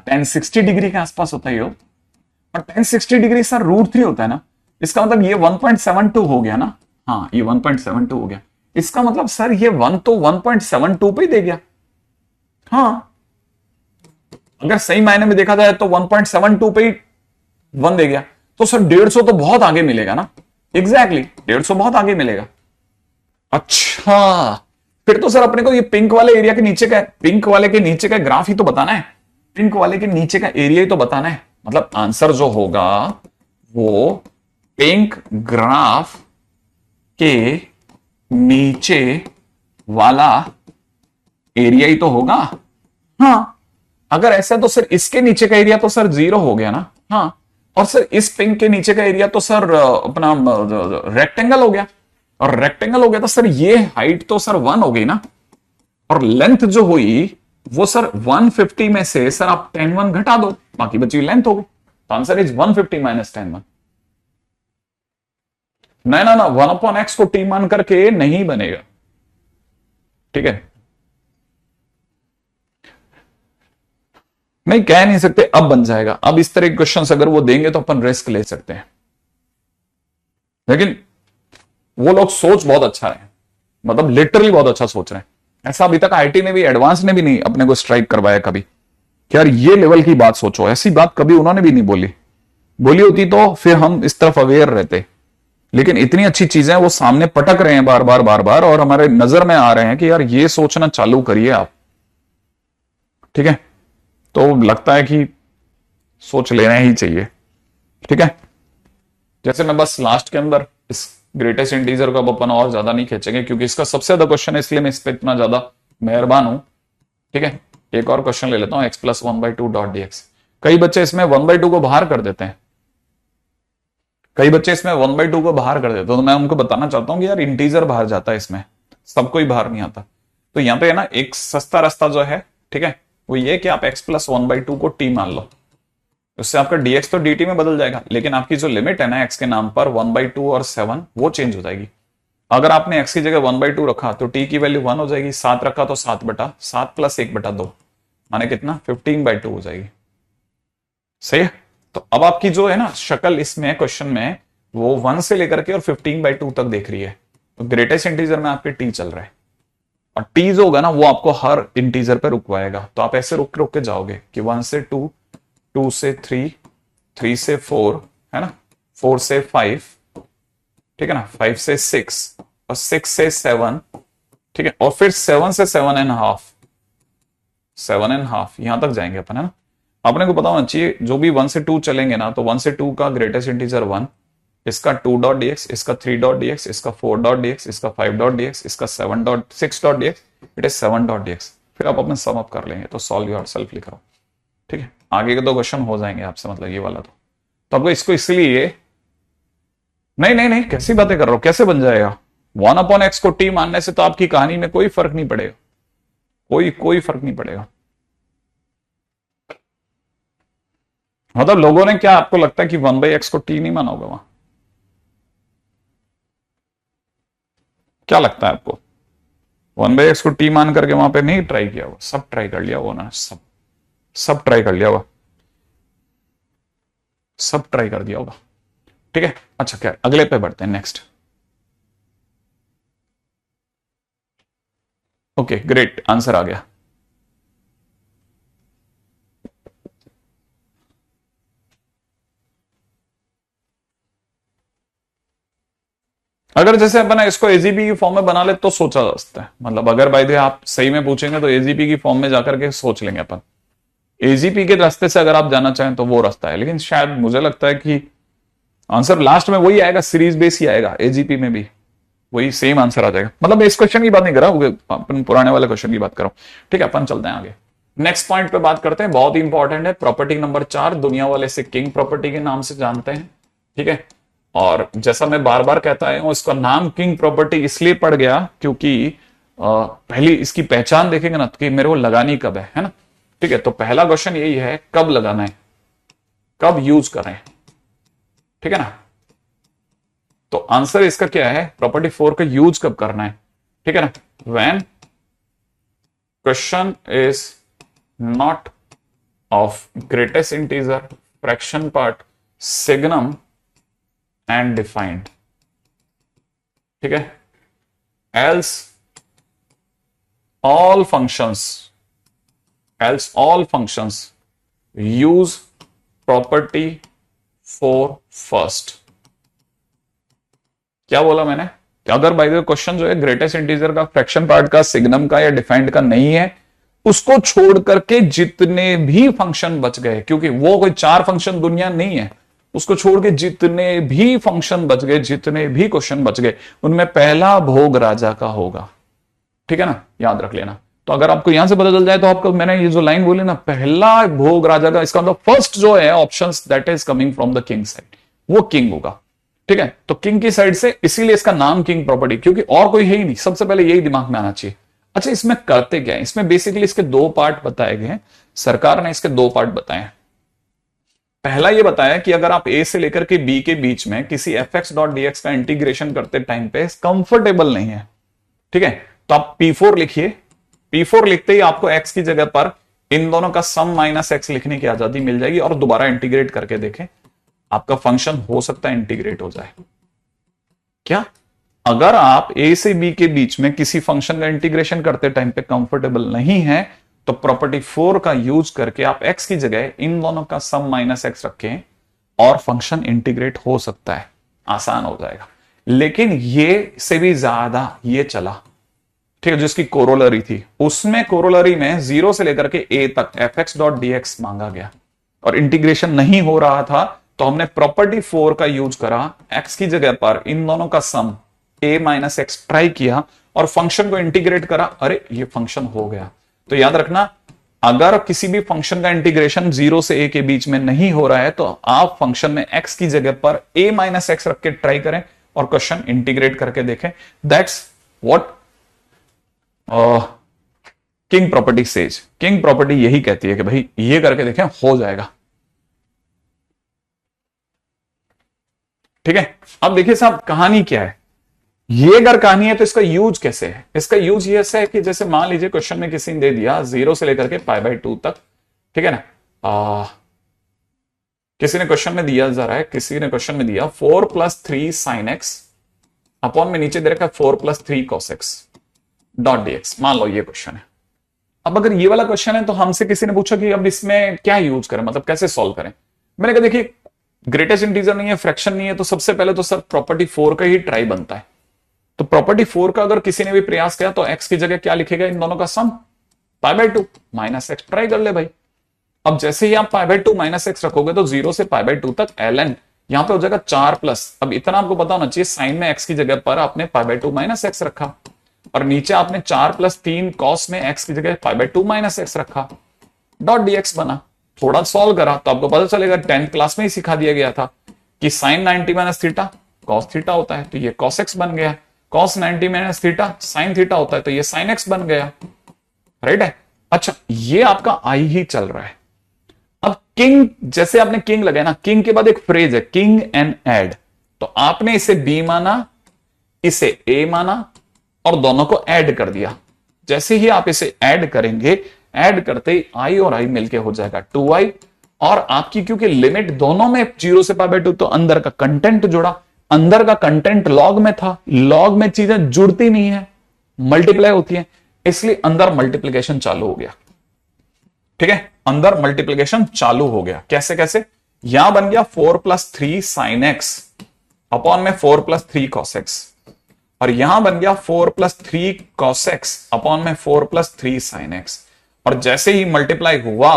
tan 60 डिग्री के आसपास होता है। और tan 60 डिग्री सर √3 होता है ना, इसका मतलब ये 1.72 हो गया ना। हाँ, ये 1.72 हो गया, इसका मतलब सर ये 1 तो 1.72 पे ही दे गया। हाँ, अगर सही मायने में देखा जाए तो 1.72 पे ही 1 दे गया, तो सर 150 तो बहुत आगे मिलेगा ना। एग्जैक्टली 150 बहुत आगे मिलेगा। अच्छा, फिर तो सर अपने को ये पिंक वाले एरिया के नीचे का, पिंक वाले के नीचे का ग्राफ ही तो बताना है, पिंक वाले के नीचे का एरिया ही तो बताना है। मतलब आंसर जो होगा वो पिंक ग्राफ के नीचे वाला एरिया ही तो होगा। हाँ, अगर ऐसा तो सर इसके नीचे का एरिया तो सर 0 हो गया ना। हाँ, और सर इस पिंक के नीचे का एरिया तो सर अपना रेक्टेंगल हो गया, और रेक्टेंगल हो गया तो सर ये हाइट तो सर 1 हो गई ना, और लेंथ जो हुई वो सर 150 में से सर आप tan 1 घटा दो, बाकी बची हुई लेंथ हो गई। तो आंसर इज 150 माइनस tan 1। नहीं ना, 1/x को t मान करके नहीं बनेगा, ठीक है, नहीं कह नहीं सकते, अब बन जाएगा। अब इस तरह के क्वेश्चंस अगर वो देंगे तो अपन रिस्क ले सकते हैं, लेकिन वो लोग सोच बहुत अच्छा है, मतलब लिटरली बहुत अच्छा सोच रहे हैं। ऐसा अभी तक आईटी ने भी, एडवांस ने भी नहीं अपने को स्ट्राइक करवाया कभी कि यार ये लेवल की बात सोचो, ऐसी बात कभी उन्होंने भी नहीं बोली। बोली होती तो फिर हम इस तरफ अवेयर रहते, लेकिन इतनी अच्छी चीजें वो सामने पटक रहे हैं बार बार बार बार, और हमारे नजर में आ रहे हैं कि यार ये सोचना चालू करिए आप, ठीक है। तो लगता है कि सोच लेना ही चाहिए, ठीक है। जैसे मैं बस लास्ट के अंदर इस ग्रेटेस्ट इंटीजर को अब अपन और ज्यादा नहीं खींचेंगे, क्योंकि इसका सबसे ज्यादा क्वेश्चन है, इसलिए मैं इस पर इतना ज्यादा मेहरबान हूं, ठीक है। एक और क्वेश्चन ले लेता हूं, x + 1/2 डॉट dx। कई बच्चे इसमें 1/2 को बाहर कर देते हैं, कई बच्चे इसमें 1/2 को बाहर कर देते हैं, तो मैं उनको बताना चाहता हूं कि यार इंटीजर बाहर जाता है इसमें, सबको ही बाहर नहीं आता। तो यहां पे है ना एक सस्ता रास्ता जो है, ठीक है, वो ये कि आप x + 1/2 को t मान लो, उससे आपका dx तो dt में बदल जाएगा, लेकिन आपकी जो लिमिट है ना x के नाम पर 1/2 और 7 वो चेंज हो जाएगी। अगर आपने x की जगह 1/2 रखा तो t की वैल्यू 1 हो जाएगी, 7 रखा तो 7/7 + 1/2 माने कितना 15/2 हो जाएगी, सही है। तो अब आपकी जो है ना शक्ल इसमें क्वेश्चन में वो 1 से लेकर के और 15/2 तक देख रही है, तो ग्रेटेस्ट इंटीजर में आपके t चल रहा है, और t जो होगा ना वो आपको हर इंटीजर पे रुकवाएगा। तो आप ऐसे रुक रुक के जाओगे कि 1 से 2, 2 से 3, 3 से 4, है ना, 4 से 5, ठीक है ना, 5 से 6 और 6 से 7, ठीक है, और फिर 7 से 7.5, 7.5 यहां तक जाएंगे अपन, है ना। अपने को पता होना चाहिए जो भी 1 से 2 चलेंगे ना, तो 1 से 2 का ग्रेटेस्ट इंटीजर 1, इसका 2 डॉट dx, इसका 3 डॉट dx, इसका 4 डॉट dx, इसका 5 डॉट dx, इसका 6 dot dx, it is 7 dot dx। फिर आप अपने सम अप कर लेंगे, तो सॉल्व योरसेल्फ लिख रहा हूं, ठीक है। आगे के 2 क्वेश्चन हो जाएंगे आपसे, मतलब ये वाला तो आपको इसको इसलिए नहीं नहीं नहीं, कैसी बातें कर रहा हूं, कैसे बन जाएगा 1/x को t मानने से, तो आपकी कहानी में कोई फर्क नहीं पड़ेगा, कोई फर्क नहीं पड़ेगा। मतलब लोगों ने क्या आपको लगता है कि 1/x को t नहीं माना होगा वहां, क्या लगता है आपको 1/x को t मान करके वहां पे नहीं ट्राई किया हुआ, सब ट्राई कर लिया वो ना, सब ट्राई कर लिया हुआ। सब ट्राई कर दिया होगा। ठीक है, अच्छा क्या अगले पे बढ़ते हैं, नेक्स्ट। ओके ग्रेट, आंसर आ गया। अगर जैसे अपन इसको एजीपी की फॉर्म में बना ले तो सोचा जा सकता है, मतलब अगर बाय द वे आप सही में पूछेंगे तो एजीपी की फॉर्म में जाकर के सोच लेंगे अपन। एजीपी के रास्ते से अगर आप जाना चाहें तो वो रास्ता है, लेकिन शायद मुझे लगता है कि आंसर लास्ट में वही आएगा, सीरीज बेस ही आएगा, एजीपी में भी वही सेम आंसर आ जाएगा। मतलब मैं इस क्वेश्चन की बात नहीं कर रहा हूं, अपन पुराने वाले क्वेश्चन की बात कर रहा हूं। ठीक है, अपन चलते हैं आगे, नेक्स्ट पॉइंट पे बात करते हैं, बहुत ही इंपॉर्टेंट है, प्रॉपर्टी नंबर 4, दुनिया वाले इसे किंग प्रॉपर्टी के नाम से जानते हैं। ठीक है, और जैसा मैं बार बार कहता हूं, इसका नाम किंग प्रॉपर्टी इसलिए पड़ गया क्योंकि पहली इसकी पहचान देखेंगे ना कि मेरे को लगानी कब है ना। ठीक है, तो पहला क्वेश्चन यही है, कब लगाना है, कब यूज करें। ठीक है ना, तो आंसर इसका क्या है, प्रॉपर्टी 4 का यूज कब करना है। ठीक है ना, when question is not of greatest integer, fraction part, signum and defined. ठीक है, else all functions use property 4 first. क्या बोला मैंने, अगर बाय द वे क्वेश्चन जो है ग्रेटेस्ट इंटीजर का, फ्रैक्शन पार्ट का, सिग्नम का या डिफाइंड का नहीं है, उसको छोड़ करके जितने भी फंक्शन बच गए, क्योंकि वो कोई 4 फंक्शन दुनिया नहीं है, उसको छोड़ के जितने भी फंक्शन बच गए, जितने भी क्वेश्चन बच गए, उनमें पहला भोग राजा का होगा। ठीक है ना, याद रख लेना। तो अगर आपको यहां से पता चल जाए तो आपको, मैंने ये जो लाइन बोली ना, पहला भोग राजा का, इसका मतलब फर्स्ट जो है option that is coming from the king side, वो किंग होगा। ठीक है, तो किंग की साइड से, इसीलिए इसका नाम किंग प्रॉपर्टी, क्योंकि और कोई है ही नहीं, सबसे पहले यही दिमाग में आना चाहिए। अच्छा, इसमें करते क्या है, इसमें बेसिकली इसके 2 पार्ट बताए गए हैं, सरकार ने इसके 2 पार्ट बताए हैं। पहला ये बताया कि अगर आप ए से लेकर के बी के बीच में किसी fx.dx का इंटीग्रेशन करते टाइम पे कंफर्टेबल नहीं है, ठीक है, तो आप P4 लिखिए। P4 लिखते ही आपको x की जगह पर इन दोनों का सम माइनस x लिखने की आजादी मिल जाएगी, और दोबारा इंटीग्रेट करके देखें, आपका फंक्शन हो सकता है इंटीग्रेट हो जाए। क्या, अगर आप ए से बी के बीच में किसी फंक्शन का इंटीग्रेशन करते टाइम पे कंफर्टेबल नहीं है, तो प्रॉपर्टी 4 का यूज करके आप x की जगह इन दोनों का सम माइनस x रखें और फंक्शन इंटीग्रेट हो सकता है, आसान हो जाएगा। लेकिन ये से भी ज्यादा ये चला, ठीक है, जिसकी कोरोलरी थी, उसमें कोरोलरी में 0 से लेकर के a तक fx.dx मांगा गया और इंटीग्रेशन नहीं हो रहा था, तो हमने प्रॉपर्टी 4 का यूज करा, x की जगह पर इन दोनों का सम a माइनस एक्स ट्राई किया और फंक्शन को इंटीग्रेट करा, अरे ये फंक्शन हो गया। तो याद रखना, अगर किसी भी फंक्शन का इंटीग्रेशन 0 से a के बीच में नहीं हो रहा है, तो आप फंक्शन में x की जगह पर a माइनस एक्स रख के ट्राई करें और क्वेश्चन इंटीग्रेट करके देखें। That's what king property says. King property यही कहती है कि भाई ये करके देखें, हो जाएगा। ठीक है, अब देखिए साहब, कहानी क्या है, ये अगर कहानी है तो इसका यूज कैसे है। इसका यूज ये है कि जैसे मान लीजिए क्वेश्चन में किसी ने दे दिया 0 से लेकर के π/2 तक, ठीक है ना, किसी ने क्वेश्चन में दिया जा रहा है, किसी ने क्वेश्चन में दिया 4 + 3 sin x अपॉन में नीचे दे रखा है 4 + 3 cos x डॉट dx। मान लो ये क्वेश्चन है। अब अगर ये वाला क्वेश्चन है तो हमसे किसी ने पूछा कि अब इसमें क्या यूज करें, मतलब कैसे सॉल्व करें। मैंने कहा देखिए, ग्रेटेस्ट इंटीजर नहीं है, फ्रैक्शन नहीं है, तो सबसे पहले तो सर प्रॉपर्टी 4 का ही ट्राई बनता है। तो प्रॉपर्टी 4 का अगर किसी ने भी प्रयास किया तो x की जगह क्या लिखेगा, इन दोनों का सम π/2 माइनस एक्स, ट्राई कर ले भाई। अब जैसे ही आप π/2 माइनस एक्स रखोगे तो 0 से π/2 तक ln यहां पे हो जाएगा 4 प्लस, अब इतना आपको पता होना चाहिए, साइन में x की जगह पर आपने π/2 माइनस एक्स रखा और नीचे आपने 4 + 3 cos में x की जगह π/2 माइनस एक्स रखा, डॉट dx बना। थोड़ा सॉल्व करा तो आपको पता चलेगा, 10th क्लास में ही सिखा दिया गया था कि sine 90 minus theta cos theta होता है, तो ये cos x बन गया। cos 90 minus theta sine theta होता है, तो ये साइन एक्स बन गया, राइट है। अच्छा, ये आपका आई ही चल रहा है। अब किंग, जैसे आपने किंग लगाया ना, किंग के बाद एक फ्रेज है किंग एंड एड, तो आपने इसे बी माना, इसे ए माना और दोनों को ऐड कर दिया। जैसे ही आप इसे ऐड करेंगे, ऐड करते ही आई और आई मिलके हो जाएगा 2i और आपकी क्योंकि लिमिट दोनों में 0 से पाई बाय 2, तो अंदर का कंटेंट जोड़ा, अंदर का कंटेंट लॉग में था, लॉग में चीजें जुड़ती नहीं है, मल्टीप्लाई होती है, इसलिए अंदर मल्टीप्लीकेशन चालू हो गया। ठीक है, अंदर मल्टीप्लीकेशन चालू हो गया। कैसे कैसे? यहां बन गया 4 + 3 sin x अपॉन में 4 + 3 cos x, और यहां बन गया 4 + 3 cos x अपॉन में 4 + 3 sin x। और जैसे ही मल्टीप्लाई हुआ,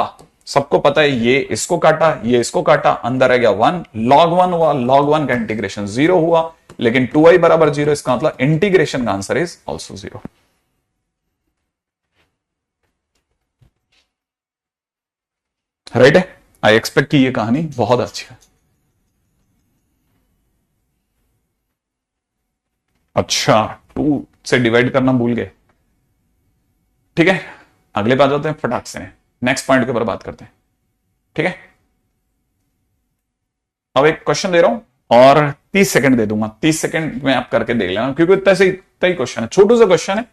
सबको पता है ये इसको काटा, ये इसको काटा, अंदर आ गया 1, log 1 हुआ, log 1 का इंटीग्रेशन 0 हुआ, लेकिन 2i बराबर 0, इसका मतलब इंटीग्रेशन का आंसर इज ऑल्सो 0। राइट है? आई एक्सपेक्ट कि ये कहानी बहुत अच्छी है। अच्छा, 2 से डिवाइड करना भूल गए। ठीक है, अगले पे आ जाते हैं फटाक से, नेक्स्ट पॉइंट के ऊपर बात करते हैं। ठीक है, अब एक क्वेश्चन दे रहा हूं और 30 सेकंड दे दूंगा, 30 सेकंड में आप करके देख लेना, क्योंकि इतना ही क्वेश्चन है, छोटू सा क्वेश्चन है।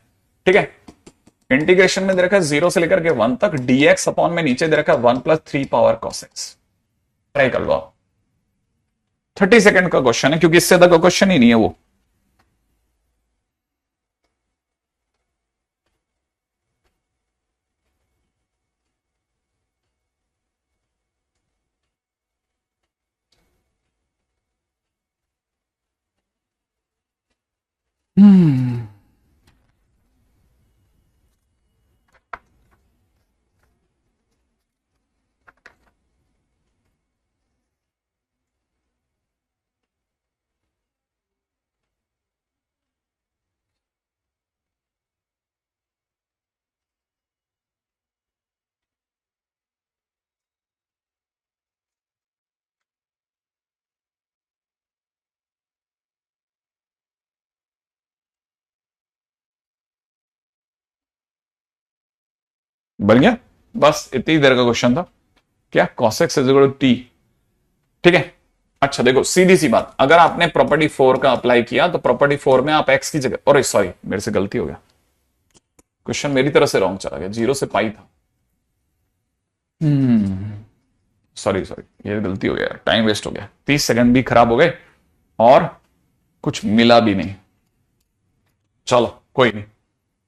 ठीक है, इंटीग्रेशन में दे रखा है 0 से लेकर के 1 तक, dx अपॉन में नीचे दे रखा है 1 + 3 पावर cos x। ट्राई कर लो आप, 30 सेकंड का क्वेश्चन है, क्योंकि इससे तक का क्वेश्चन ही नहीं है वो। बन गया, बस इतनी देर का क्वेश्चन था। क्या? cos x = t। ठीक है, अच्छा देखो, सीधी सी बात, अगर आपने प्रॉपर्टी 4 का अप्लाई किया तो प्रॉपर्टी 4 में आप x की जगह, और सॉरी मेरे से गलती हो गया, क्वेश्चन मेरी तरफ से रॉन्ग चला गया, 0 से पाई था। सॉरी सॉरी, ये गलती हो गया, टाइम वेस्ट हो गया, 30 सेकंड भी खराब हो गए और कुछ मिला भी नहीं। चलो कोई नहीं,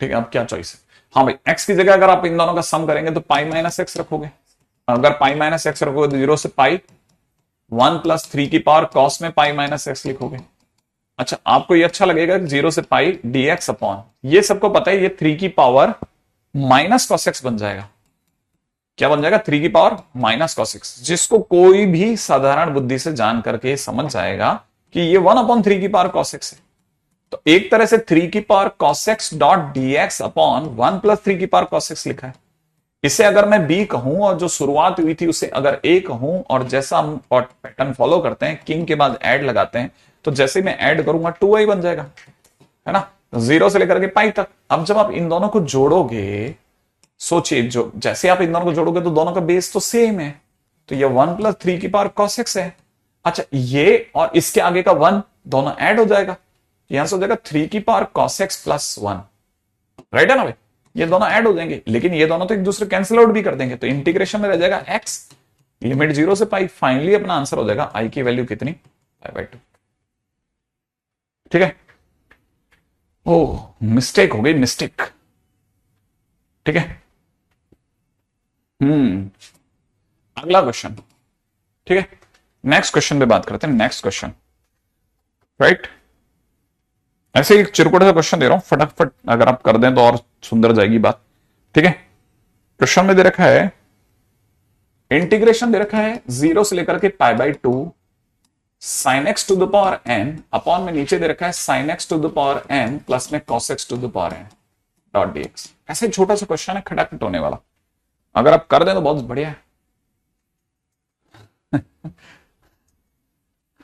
ठीक है, अब क्या चॉइस है? हाँ भाई, x की जगह अगर आप इन दोनों का सम करेंगे तो पाई माइनस एक्स रखोगे, अगर पाई माइनस एक्स रखोगे तो 0 से पाई, 1 + 3 की पावर cos में पाई माइनस एक्स लिखोगे। अच्छा, आपको ये अच्छा लगेगा 0 से पाई dx अपॉन, ये सबको पता है ये 3 की पावर माइनस cos x बन जाएगा। क्या बन जाएगा? 3 की पावर माइनस cos x, जिसको कोई भी साधारण बुद्धि से जान करके समझ जाएगा कि ये 1/3 की पावर cos x है। तो एक तरह से 3 की power cos x dot dx upon 1 + 3 की पावर cos x लिखा है। इसे अगर मैं b कहूं और जो शुरुआत हुई थी उसे अगर a कहूं, और जैसा हम पैटर्न फॉलो करते हैं, किंग के बाद ऐड लगाते हैं, तो जैसे मैं ऐड करूंगा 2i बन जाएगा, है ना, 0 से लेकर के पाई तक। अब जब आप इन दोनों को जोड़ोगे, सोचिए, जो जैसे आप इन दोनों को जोड़ोगे तो दोनों का बेस तो सेम है, तो ये 1 + 3 की पावर cos x है। अच्छा, ये और इसके आगे का 1 दोनों ऐड हो जाएगा, यहां से हो जाएगा 3 की पावर cos x + 1। राइट है ना भाई, ये दोनों ऐड हो जाएंगे, लेकिन ये दोनों तो एक दूसरे कैंसिल आउट भी कर देंगे, तो इंटीग्रेशन में रह जाएगा x, लिमिट 0 से पाई। फाइनली अपना आंसर हो जाएगा i की वैल्यू कितनी? π/2। ठीक है, ओह मिस्टेक हो गई, मिस्टेक। ठीक है, अगला क्वेश्चन। ठीक है, नेक्स्ट क्वेश्चन पे बात करते हैं, नेक्स्ट क्वेश्चन। राइट, ऐसे एक चिरकुट सा क्वेश्चन दे रहा हूं, फटाफट अगर आप कर दें तो और सुंदर जाएगी बात। ठीक है, क्वेश्चन में दे रखा है, इंटीग्रेशन दे रखा है 0 से लेकर के π/2 sin x to the power n upon में नीचे दे रखा है sin x to the power n plus में cos x to the power n dot dx। ऐसे छोटा सा क्वेश्चन है, खटाखट होने वाला, अगर आप कर दें तो बहुत बढ़िया है।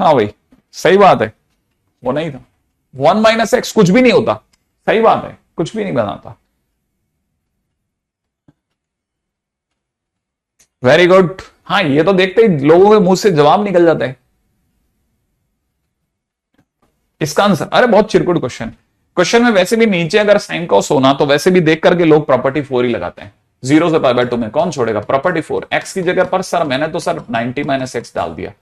हाँ भाई, सही बात है, वो नहीं था 1 - x कुछ भी नहीं होता, सही बात है, कुछ भी नहीं बनाता। वेरी गुड, हाँ ये तो देखते ही लोगों के मुंह से जवाब निकल जाता है। इसका आंसर, अरे बहुत चिरकुट क्वेश्चन, क्वेश्चन में वैसे भी नीचे अगर साइन कॉस होना तो वैसे भी देख करके लोग प्रॉपर्टी 4 ही लगाते हैं, 0 से पाई बाय 2 में कौन छोड़ेगा? प्रॉपर्टी 4। x की जगह पर सर मैंने तो सर 90 माइनस एक्स डाल दिया,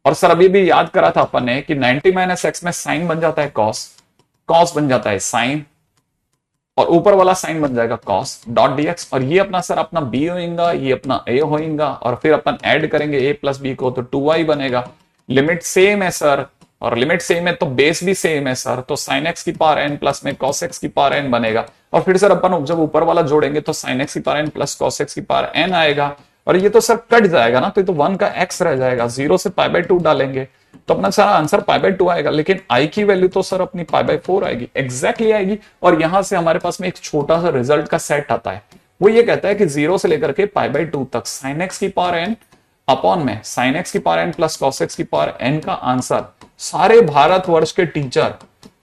और सर अभी भी याद करा था अपन ने कि 90 माइनस एक्स में साइन बन जाता है कॉस, कॉस बन जाता है साइन, और ऊपर वाला साइन बन जाएगा कॉस डॉट डीएक्स, और ये अपना सर अपना b होगा, ये अपना a होगा, और फिर अपन ऐड करेंगे a प्लस बी को तो 2y बनेगा। लिमिट सेम है सर, और लिमिट सेम है तो बेस भी सेम है सर, तो साइन एक्स की पावर n प्लस में कॉस एक्स की पावर n बनेगा, और फिर सर अपन जब ऊपर वाला जोड़ेंगे तो साइन एक्स की power n plus cos x की पावर n आएगा, और ये तो सर कट जाएगा ना, तो ये तो 1 का x रह जाएगा। 0 से पाई बाय 2 डालेंगे तो अपना सारा आंसर पाई बाय 2 आएगा, लेकिन i की वैल्यू तो सर अपनी पाई बाय 4 आएगी, एग्जैक्टली आएगी। और यहां से हमारे पास में एक छोटा सा रिजल्ट का सेट आता है, वो ये कहता है कि 0 से लेकर के पाई बाय 2 तक साइन एक्स की पावर n अपॉन में साइन एक्स की power n plus cos x की पावर n का आंसर सारे भारतवर्ष के टीचर,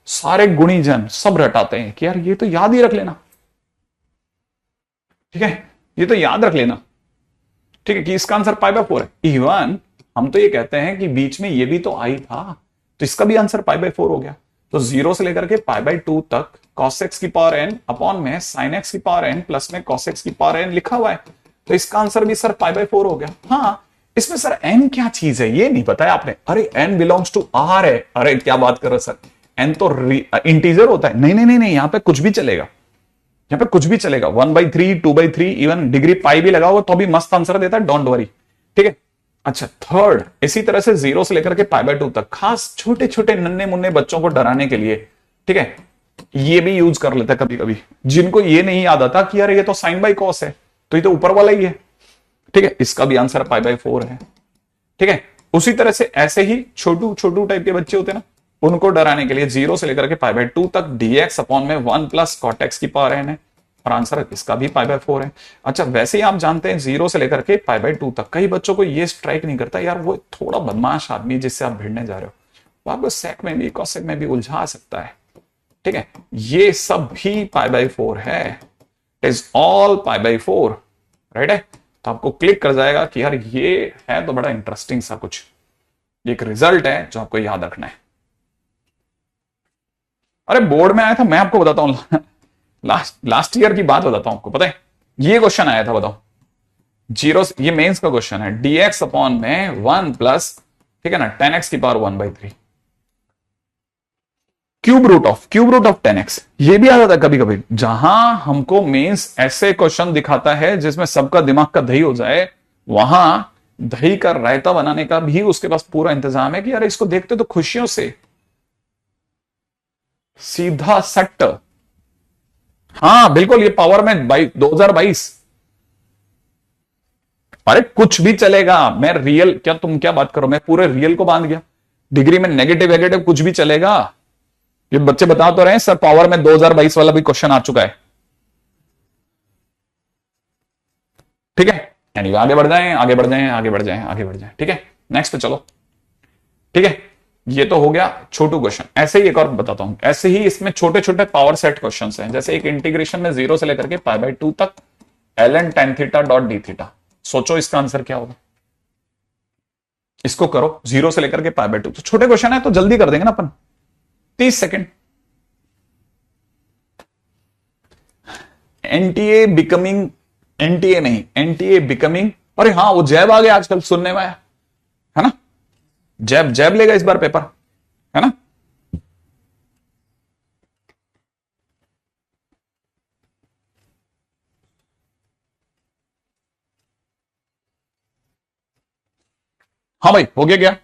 सारे गुणीजन सब रटाते हैं कि यार ये तो याद ही रख लेना, ठीक है, ये तो याद रख लेना, ठीक है, कि इसका आंसर पाई बाय 4 है। इवन हम तो ये कहते हैं कि बीच में ये भी तो आई था, तो इसका भी आंसर पाई बाय 4 हो गया। तो 0 से लेकर के पाई बाय 2 तक cos x की पावर n अपॉन में sin x की पावर n प्लस में cos x की पावर n लिखा हुआ है, तो इसका आंसर भी सर पाई बाय 4 हो गया। हाँ, इसमें सर n क्या चीज है ये नहीं बताया आपने। अरे n बिलोंग्स टू r है, अरे क्या बात कर रहे सर, n तो इंटीजर होता है। नहीं नहीं नहीं नहीं, यहां पे कुछ भी चलेगा, यहां पे कुछ भी चलेगा, 1/3 2/3 इवन डिग्री पाई भी लगाओ तो भी मस्त आंसर देता है, डोंट वरी, ठीक है। अच्छा, थर्ड, इसी तरह से 0 से लेकर के पाई बाय 2 तक खास छोटे छोटे नन्हे मुन्ने बच्चों को डराने के लिए, ठीक है, ये भी यूज कर लेता है कभी कभी, जिनको ये नहीं याद आता कि यार ये तो साइन बाय कॉस है, तो ये तो ऊपर वाला ही है, ठीक है, इसका भी आंसर पाई बाय 4 है, ठीक है। उसी तरह से ऐसे ही छोटू छोटू टाइप के बच्चे होते हैं ना, उनको डराने के लिए 0 से लेकर के पाई बाय 2 तक dx अपॉन में 1 प्लस कॉट एक्स की पावर n है, और आंसर इसका भी पाई बाय 4 है। अच्छा, वैसे ही आप जानते हैं 0 से लेकर के पाई बाय 2 तक कई बच्चों को ये स्ट्राइक नहीं करता, यार वो थोड़ा बदमाश आदमी जिससे आप भिड़ने जा रहे हो, वो आपको सेक में भी कॉसेक में भी उलझा सकता है, ठीक है, ये सब भी पाई बाय 4 है, it is all pi by 4, right है। तो आपको क्लिक कर जाएगा कि यार ये है तो बड़ा इंटरेस्टिंग सा कुछ, एक रिजल्ट है जो आपको याद रखना है। अरे बोर्ड में आया था, मैं आपको बताता हूं, लास्ट ईयर की बात बताता हूं आपको, पता है ये क्वेश्चन आया था, बताओ 0, ये मेंस का क्वेश्चन है, dx अपॉन में 1 प्लस, ठीक है ना, 10x की power 1/3 cube root of 10x, ये भी आता था कभी कभी। जहां हमको मेंस ऐसे क्वेश्चन दिखाता है जिसमें सबका दिमाग का दही हो जाए, वहां दही का रायता बनाने का भी उसके पास पूरा इंतजाम है कि यार इसको देखते तो खुशियों से सीधा सट्ट, हाँ बिल्कुल, ये पावर में 2022, अरे कुछ भी चलेगा, मैं रियल, क्या तुम क्या बात करो, मैं पूरे रियल को बांध गया, डिग्री में नेगेटिव वेगेटिव कुछ भी चलेगा। ये बच्चे बता तो रहे हैं सर पावर में 2022 वाला भी क्वेश्चन आ चुका है, ठीक है। यानी आगे बढ़ जाएं, आगे बढ़ जाएं, आगे बढ़ जाएं, आगे बढ़ जाएं, ठीक है, नेक्स्ट पे चलो, ठीक है। ये तो हो गया छोटू क्वेश्चन। ऐसे ही एक और बताता हूं, ऐसे ही इसमें छोटे छोटे पावर सेट क्वेश्चंस हैं, जैसे एक इंटीग्रेशन में 0 से लेकर के पाई बाय 2 तक ln tan theta dot D theta, सोचो इसका आंसर क्या होगा, इसको करो 0 से लेकर के पाई बाय 2, तो छोटे क्वेश्चन है तो जल्दी कर देंगे ना अपन, 30 सेकेंड। एनटीए बिकमिंग, एनटीए नहीं, एनटीए बिकमिंग, अरे हाँ वो जैब आ गया आजकल सुनने में है ना, जैब जैब लेगा इस बार पेपर, है ना। हाँ भाई हो गया क्या,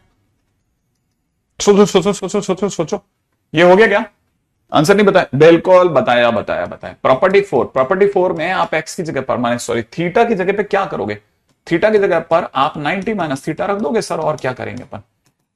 सोचो सोचो सोचो सोचो सोचो, ये हो गया क्या, आंसर नहीं बताया, बिल्कुल बताया बताया बताया। प्रॉपर्टी 4 में आप एक्स की जगह पर, माने सॉरी थीटा की जगह पे क्या करोगे, थीटा की जगह पर आप 90 माइनस थीटा रख दोगे सर, और क्या करेंगे अपन,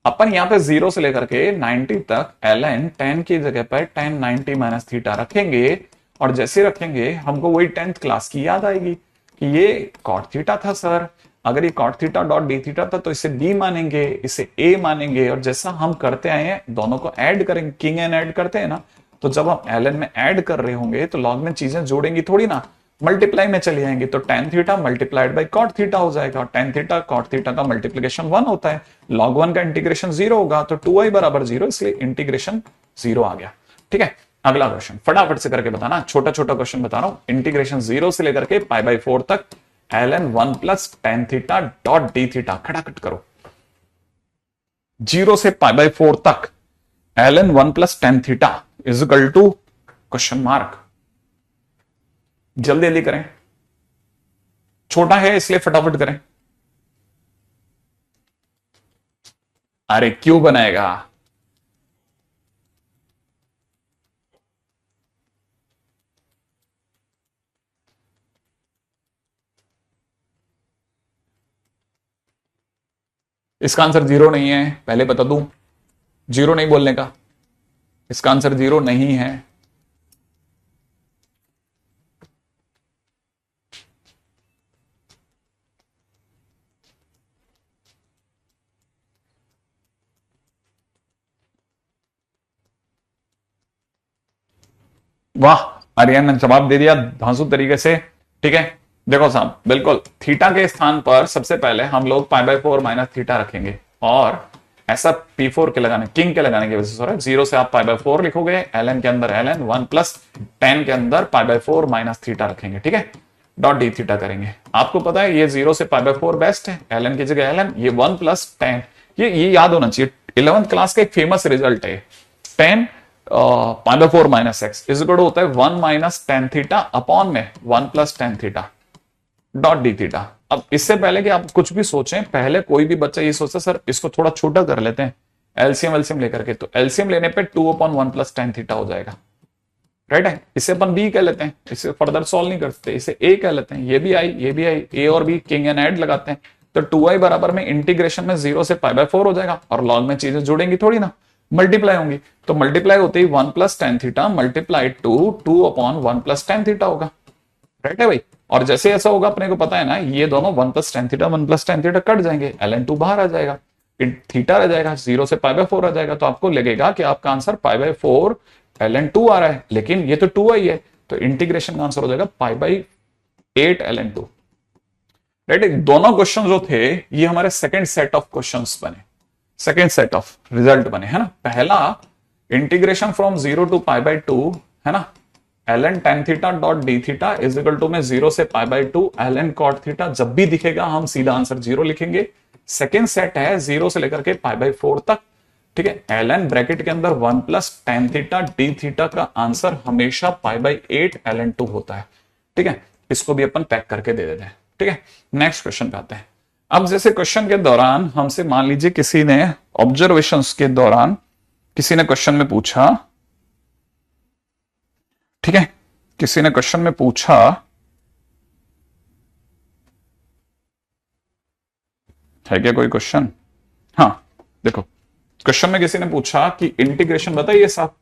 अपन यहां पे 0 से लेकर के 90 तक ln tan की जगह पर tan 90 माइनस थीटा रखेंगे, और जैसे रखेंगे हमको वही 10th क्लास की याद आएगी कि ये cot थीटा था सर, अगर ये cot theta dot D theta था तो इसे b मानेंगे, इसे a मानेंगे, और जैसा हम करते आए हैं दोनों को ऐड करेंगे, किंग एंड ऐड करते हैं ना, तो जब हम ln में ऐड कर रहे होंगे तो log में चीजें जोड़ेंगी थोड़ी ना, मल्टीप्लाई में चली जाएंगी, तो tan theta multiplied by cot theta हो जाएगा, tan थीटा cot थीटा का मल्टीप्लिकेशन 1 होता है, log 1 का इंटीग्रेशन 0 होगा, तो 2i बराबर 0, इसलिए इंटीग्रेशन 0 आ गया, ठीक है। अगला क्वेश्चन फटाफट से करके बताना, छोटा छोटा क्वेश्चन बता रहा हूं। इंटीग्रेशन 0 से लेकर के π/4 तक ln 1 प्लस tan theta dot D theta, खटाखट करो। 0 से π/4 तक ln 1 प्लस tan थीटा is equal to question mark. जल्दी जल्दी करें, छोटा है इसलिए फटाफट करें। अरे क्यों बनाएगा? इसका आंसर 0 नहीं है, पहले बता दूं, 0 नहीं बोलने का। इसका आंसर 0 नहीं है। वाह, आर्यन ने जवाब दे दिया धांसू तरीके से। ठीक है, देखो साहब, बिल्कुल थीटा के स्थान पर सबसे पहले हम लोग π/4 माइनस थीटा रखेंगे, और ऐसा P4 के लगाने, किंग के लगाने की वजह से हो रहा है। 0 से आप π/4 लिखोगे, ln के अंदर ln 1 प्लस tan के अंदर π/4 माइनस थीटा रखेंगे। ठीक है, डॉट डी थीटा करेंगे। आपको पता है ये 0 से π/4 बेस्ट है, ln की जगह ln, ये 1 प्लस tan, ये याद होना चाहिए। 11th क्लास का एक फेमस रिजल्ट है, tan π/4 minus x is equal to होता है 1 माइनस tan थीटा अपॉन में 1 प्लस tan theta dot D theta. अब इससे पहले कि आप कुछ भी सोचें, पहले कोई भी बच्चा ये सोचता सर इसको थोड़ा छोटा कर लेते हैं एलसीएम लेकर के, तो एलसीएम लेने पे 2/1 प्लस tan थीटा हो जाएगा। राइट है, इसे अपन बी कह लेते हैं, इसे फर्दर सॉल्व नहीं करते, इसे ए कह लेते हैं, ये भी आई, ए और बी किंग एंड ऐड लगाते हैं, तो 2i बराबर में इंटीग्रेशन में 0 से π/4 हो जाएगा, और लॉग में चीजें जुड़ेंगी थोड़ी ना, मल्टीप्लाई होंगी, तो मल्टीप्लाई होते ही 1 प्लस tan theta multiply 2/1 plus tan theta होगा। राइट है भाई, और जैसे ऐसा होगा अपने को पता है ना, ये दोनों 1 प्लस tan थीटा 1 प्लस tan थीटा कट जाएंगे, ln 2 बाहर आ जाएगा, थीटा रह जाएगा, 0 से π/4 आ जाएगा, तो आपको लगेगा कि आपका आंसर π/4 ln 2 आ रहा है, लेकिन ये तो 2i है, तो इंटीग्रेशन का आंसर हो जाएगा π/8 ln 2। राइट, दोनों क्वेश्चन जो थे ये हमारे सेकंड सेट ऑफ क्वेश्चंस बने, सेकंड सेट ऑफ रिजल्ट बने, है ना। पहला इंटीग्रेशन फ्रॉम 0 टू π/2, है ना, ln tan theta dot D theta is equal to में 0 से π/2 ln cot थीटा, जब भी दिखेगा हम सीधा आंसर 0 लिखेंगे। सेकेंड सेट है 0 से लेकर के π/4 तक, ठीक है, ln ब्रैकेट के अंदर 1 प्लस tan थीटा डी थीटा का आंसर हमेशा π/8 ln 2 होता है। ठीक है, इसको भी अपन पैक करके दे देते हैं। ठीक है, नेक्स्ट क्वेश्चन पे आते हैं। अब जैसे क्वेश्चन के दौरान हमसे मान लीजिए किसी ने ऑब्जर्वेशंस के दौरान किसी ने क्वेश्चन में पूछा, ठीक है, किसी ने क्वेश्चन में पूछा है क्या कोई क्वेश्चन? हाँ देखो, क्वेश्चन में किसी ने पूछा कि इंटीग्रेशन बताइए साहब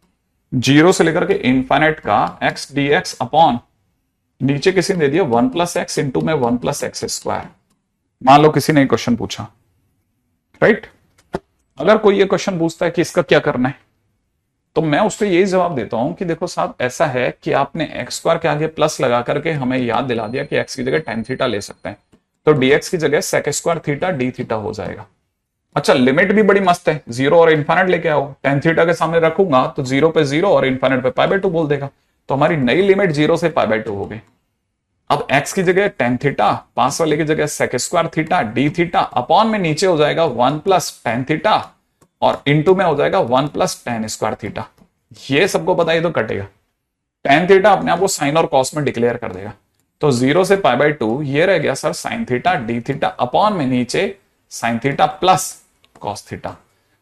0 से लेकर के इनफाइनाइट का x dx अपॉन, नीचे किसी ने दे दिया 1 प्लस एक्स इंटू में 1 प्लस एक्स स्क्वायर। मान लो किसी ने क्वेश्चन पूछा, राइट, अगर कोई ये क्वेश्चन पूछता है कि इसका क्या करना है, तो मैं उसको यही जवाब देता हूं कि देखो साहब ऐसा है कि आपने एक्स स्क्वायर के आगे प्लस लगा करके हमें याद दिला दिया कि एक्स की जगह tan थीटा ले सकते हैं, तो dx की जगह sec square theta D theta हो जाएगा। अच्छा, लिमिट भी बड़ी मस्त है, 0 और इनफाइनाइट लेके आओ, tan थीटा के सामने रखूंगा तो 0 पे 0 और इनफाइनाइट पे π/2 बोल देगा, तो हमारी नई लिमिट 0 से π/2 हो गई। अब x की जगह tan थीटा, पास वाले की जगह sec square theta D theta, upon में नीचे हो जाएगा 1 प्लस tan थीटा, और इंटू में हो जाएगा 1 प्लस tan स्क्वायर थीटा। ये सबको बताइए तो कटेगा, tan थीटा अपने आप को साइन और कॉस में डिक्लेयर कर देगा, तो 0 से π/2 ये रह गया sir sine theta D theta, upon में नीचे sine theta plus cos theta,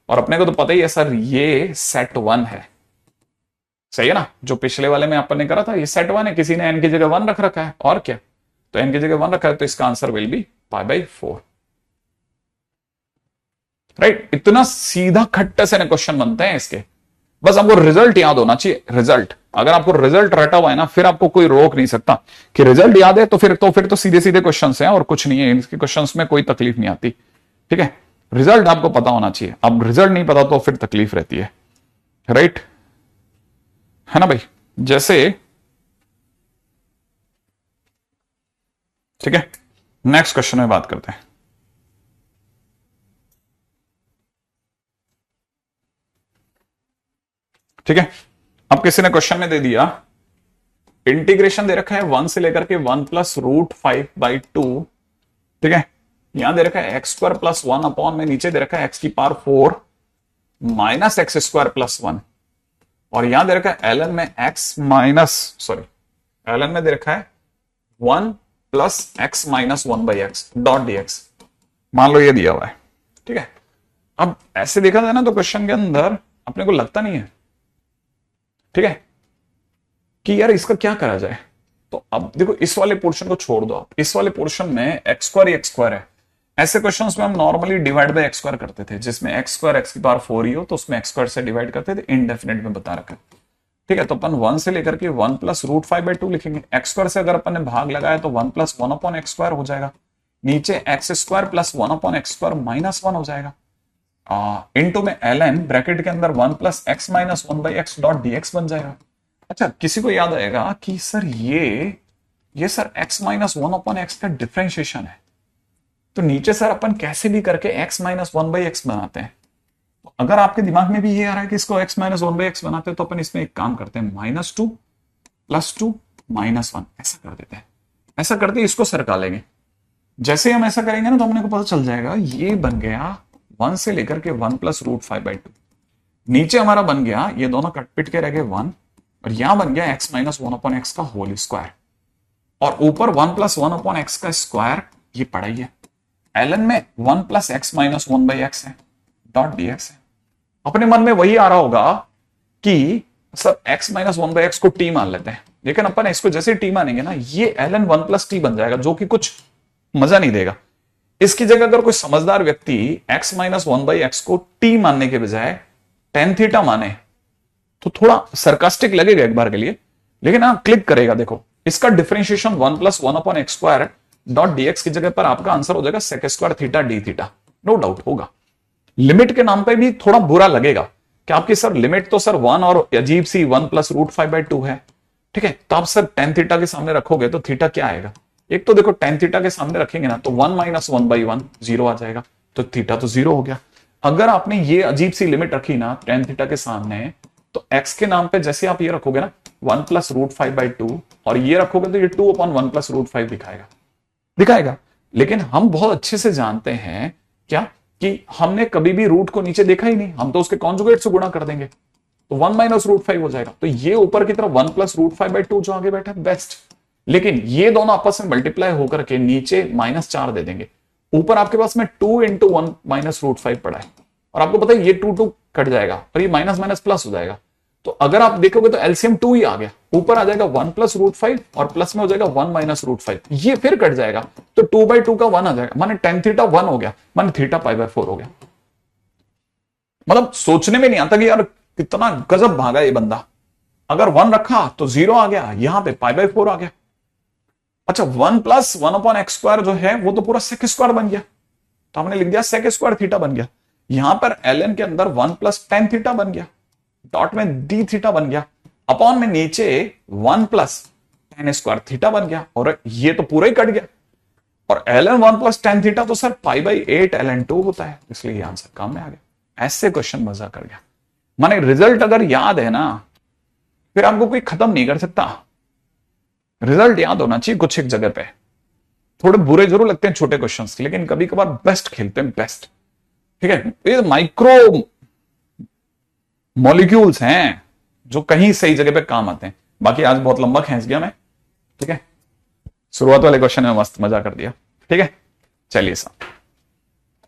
और अपने को तो पता ही है सर ये सेट 1 है, सही है ना, जो पिछले वाले में अपन ने करा था ये सेट 1 है, किसी ने n की जगह 1 रख रखा है, और क्या, तो n की जगह 1 रखा है, तो इसका आंसर विल बी π/4। राइट, इतना सीधा खट्टे से क्वेश्चन बनते हैं इसके, बस आपको रिजल्ट याद होना चाहिए। रिजल्ट, अगर आपको रिजल्ट रटा हुआ है ना, फिर आपको कोई रोक नहीं सकता कि रिजल्ट याद है, तो फिर सीधे सीधे क्वेश्चंस हैं और कुछ नहीं है, इनके क्वेश्चंस में कोई तकलीफ नहीं आती। ठीक है, रिजल्ट आपको पता होना चाहिए, अब रिजल्ट नहीं पता तो फिर तकलीफ रहती है। राइट है ना भाई, जैसे, ठीक है, नेक्स्ट क्वेश्चन में बात करते हैं। ठीक है, अब किसी ने क्वेश्चन में दे दिया इंटीग्रेशन दे रखा है 1 से लेकर के 1+√5/2, ठीक है। यहां दे रखा है x² + 1 अपॉन में नीचे दे रखा है x⁴ माइनस x² + 1, और यहां दे रखा है ln में ln में दे रखा है 1 + x-1/x डॉट dx, मान लो ये दिया हुआ है, ठीक है। अब ऐसे देखा जाए ना तो क्वेश्चन के अंदर अपने को लगता नहीं है, ठीक है, कि यार इसका क्या करा जाए। तो अब देखो इस वाले पोर्शन को छोड़ दो आप, इस वाले पोर्शन में x² है। ऐसे क्वेश्चंस में हम नॉर्मली डिवाइड बाय x² करते थे, जिसमें x² x⁴ ही हो तो उसमें x² से डिवाइड करते थे, इनडेफिनेट में बता रखा है, ठीक है। तो अपन 1 से लेकर के 1+√5/2 लिखेंगे। x² से अगर अपन ने भाग लगाया तो 1 + 1/x² हो जाएगा, नीचे x² + 1/x² -1 हो जाएगा, इनटू में ln ब्रैकेट के अंदर 1 + x-1/x डॉट dx बन जाएगा। अच्छा, किसी को याद आएगा कि सर ये सर x-1/x का डिफरेंशिएशन है, तो नीचे सर अपन कैसे भी करके x-1/x बनाते हैं। तो अगर आपके दिमाग में भी ये आ रहा है कि इसको x-1/x बनाते हैं, तो अपन इसमें एक काम करते हैं, -2 + 2 -1 ऐसा कर देते हैं। ऐसा करते इसको सरका लेंगे। जैसे हम ऐसा करेंगे ना तो अपने को पता चल जाएगा ये बन गया 1 से लेकर के 1+√5/2, नीचे हमारा बन गया, ये दोनों कट पिट के रह गए 1, और यहां बन गया x-1/x का होल स्क्वायर, और ऊपर 1 + 1/x का स्क्वायर, ये पढ़ा ही है। ln में 1 + x-1/x है डॉट dx है। अपने मन में वही आ रहा होगा कि सर x-1/x को t मान लेते हैं, लेकिन अपन इसको जैसे t मानेंगे ना, ये ln 1 + t बन जाएगा, जो कि कुछ मजा नहीं देगा। इसकी जगह अगर कोई समझदार व्यक्ति x-1/x को t मानने के बजाय tan थीटा माने तो थोड़ा सरकास्टिक लगेगा एक बार के लिए, लेकिन हाँ क्लिक करेगा। देखो इसका डिफरेंशिएशन 1 + 1/x² डॉट dx की जगह पर आपका आंसर हो जाएगा sec² theta d theta, no doubt होगा। लिमिट के नाम पे भी थोड़ा बुरा लगेगा कि आपकी सर लिमिट तो सर 1 और अजीब सी 1 + √5/2 है, ठीक है। तो आप सर tan थीटा के सामने रखोगे तो थीटा क्या आएगा, एक तो देखो tan थीटा के सामने रखेंगे ना तो 1 - 1/1 0 आ जाएगा, तो थीटा तो 0 हो गया। अगर आपने ये अजीब सी लिमिट रखी ना tan थीटा के सामने, तो x के नाम पे जैसे आप ये रखोगे ना 1 + √5/2 और ये रखोगे तो ये 2/1 + √5 दिखाएगा। लेकिन हम बहुत अच्छे से जानते हैं क्या कि हमने कभी भी रूट को नीचे देखा ही नहीं, हम तो उसके कॉन्जुगेट से गुणा कर देंगे, तो 1 - √5 हो जाएगा। तो ये ऊपर की तरफ 1 + √5/2 जो आगे बैठा है बेस्ट, लेकिन ये दोनों आपस में मल्टीप्लाई होकर के नीचे -4 दे देंगे। ऊपर आपके पास में 2 × 1 - √5 पड़ा है, और आपको पता है ये 2 कट जाएगा और ये माइनस माइनस प्लस हो जाएगा। तो अगर आप देखोगे तो एलसीएम 2 ही आ गया, ऊपर आ जाएगा 1 + √5 और प्लस में हो जाएगा 1 - √5, ये फिर कट जाएगा तो 2/2 का 1 आ जाएगा, माने tan थीटा 1 हो गया, माने थीटा π/4 हो गया। मतलब सोचने में नहीं आता कि यार कितना गजब भागा ये बंदा। अगर 1 रखा तो 0 आ गया, यहां पे π/4 आ गया। अच्छा 1 + 1/x² जो है वो तो पूरा sec² बन गया, तो हमने लिख दिया sec² थीटा बन गया। यहां पर ln के अंदर 1 + tan थीटा बन गया, डॉट में d थीटा बन गया, अपॉन में नीचे 1 + tan² थीटा बन गया, और ये तो पूरा ही कट गया। और ln 1 + tan थीटा तो सर π/8 ln 2 होता है, इसलिए आंसर काम में आ गया। ऐसे क्वेश्चन मजा कर गया, माने रिजल्ट अगर याद है ना फिर आपको कोई खत्म नहीं कर सकता। रिजल्ट याद होना चाहिए कुछ एक जगह पे। थोड़े बुरे जरूर लगते हैं छोटे क्वेश्चंस, लेकिन कभी कभार बेस्ट खेलते हैं, बेस्ट, ठीक है। ये माइक्रो मॉलिक्यूल्स हैं जो कहीं सही जगह पे काम आते हैं। बाकी आज बहुत लंबा खींच गया मैं, ठीक है। शुरुआत वाले क्वेश्चन में मस्त मजा कर दिया, ठीक है। चलिए साहब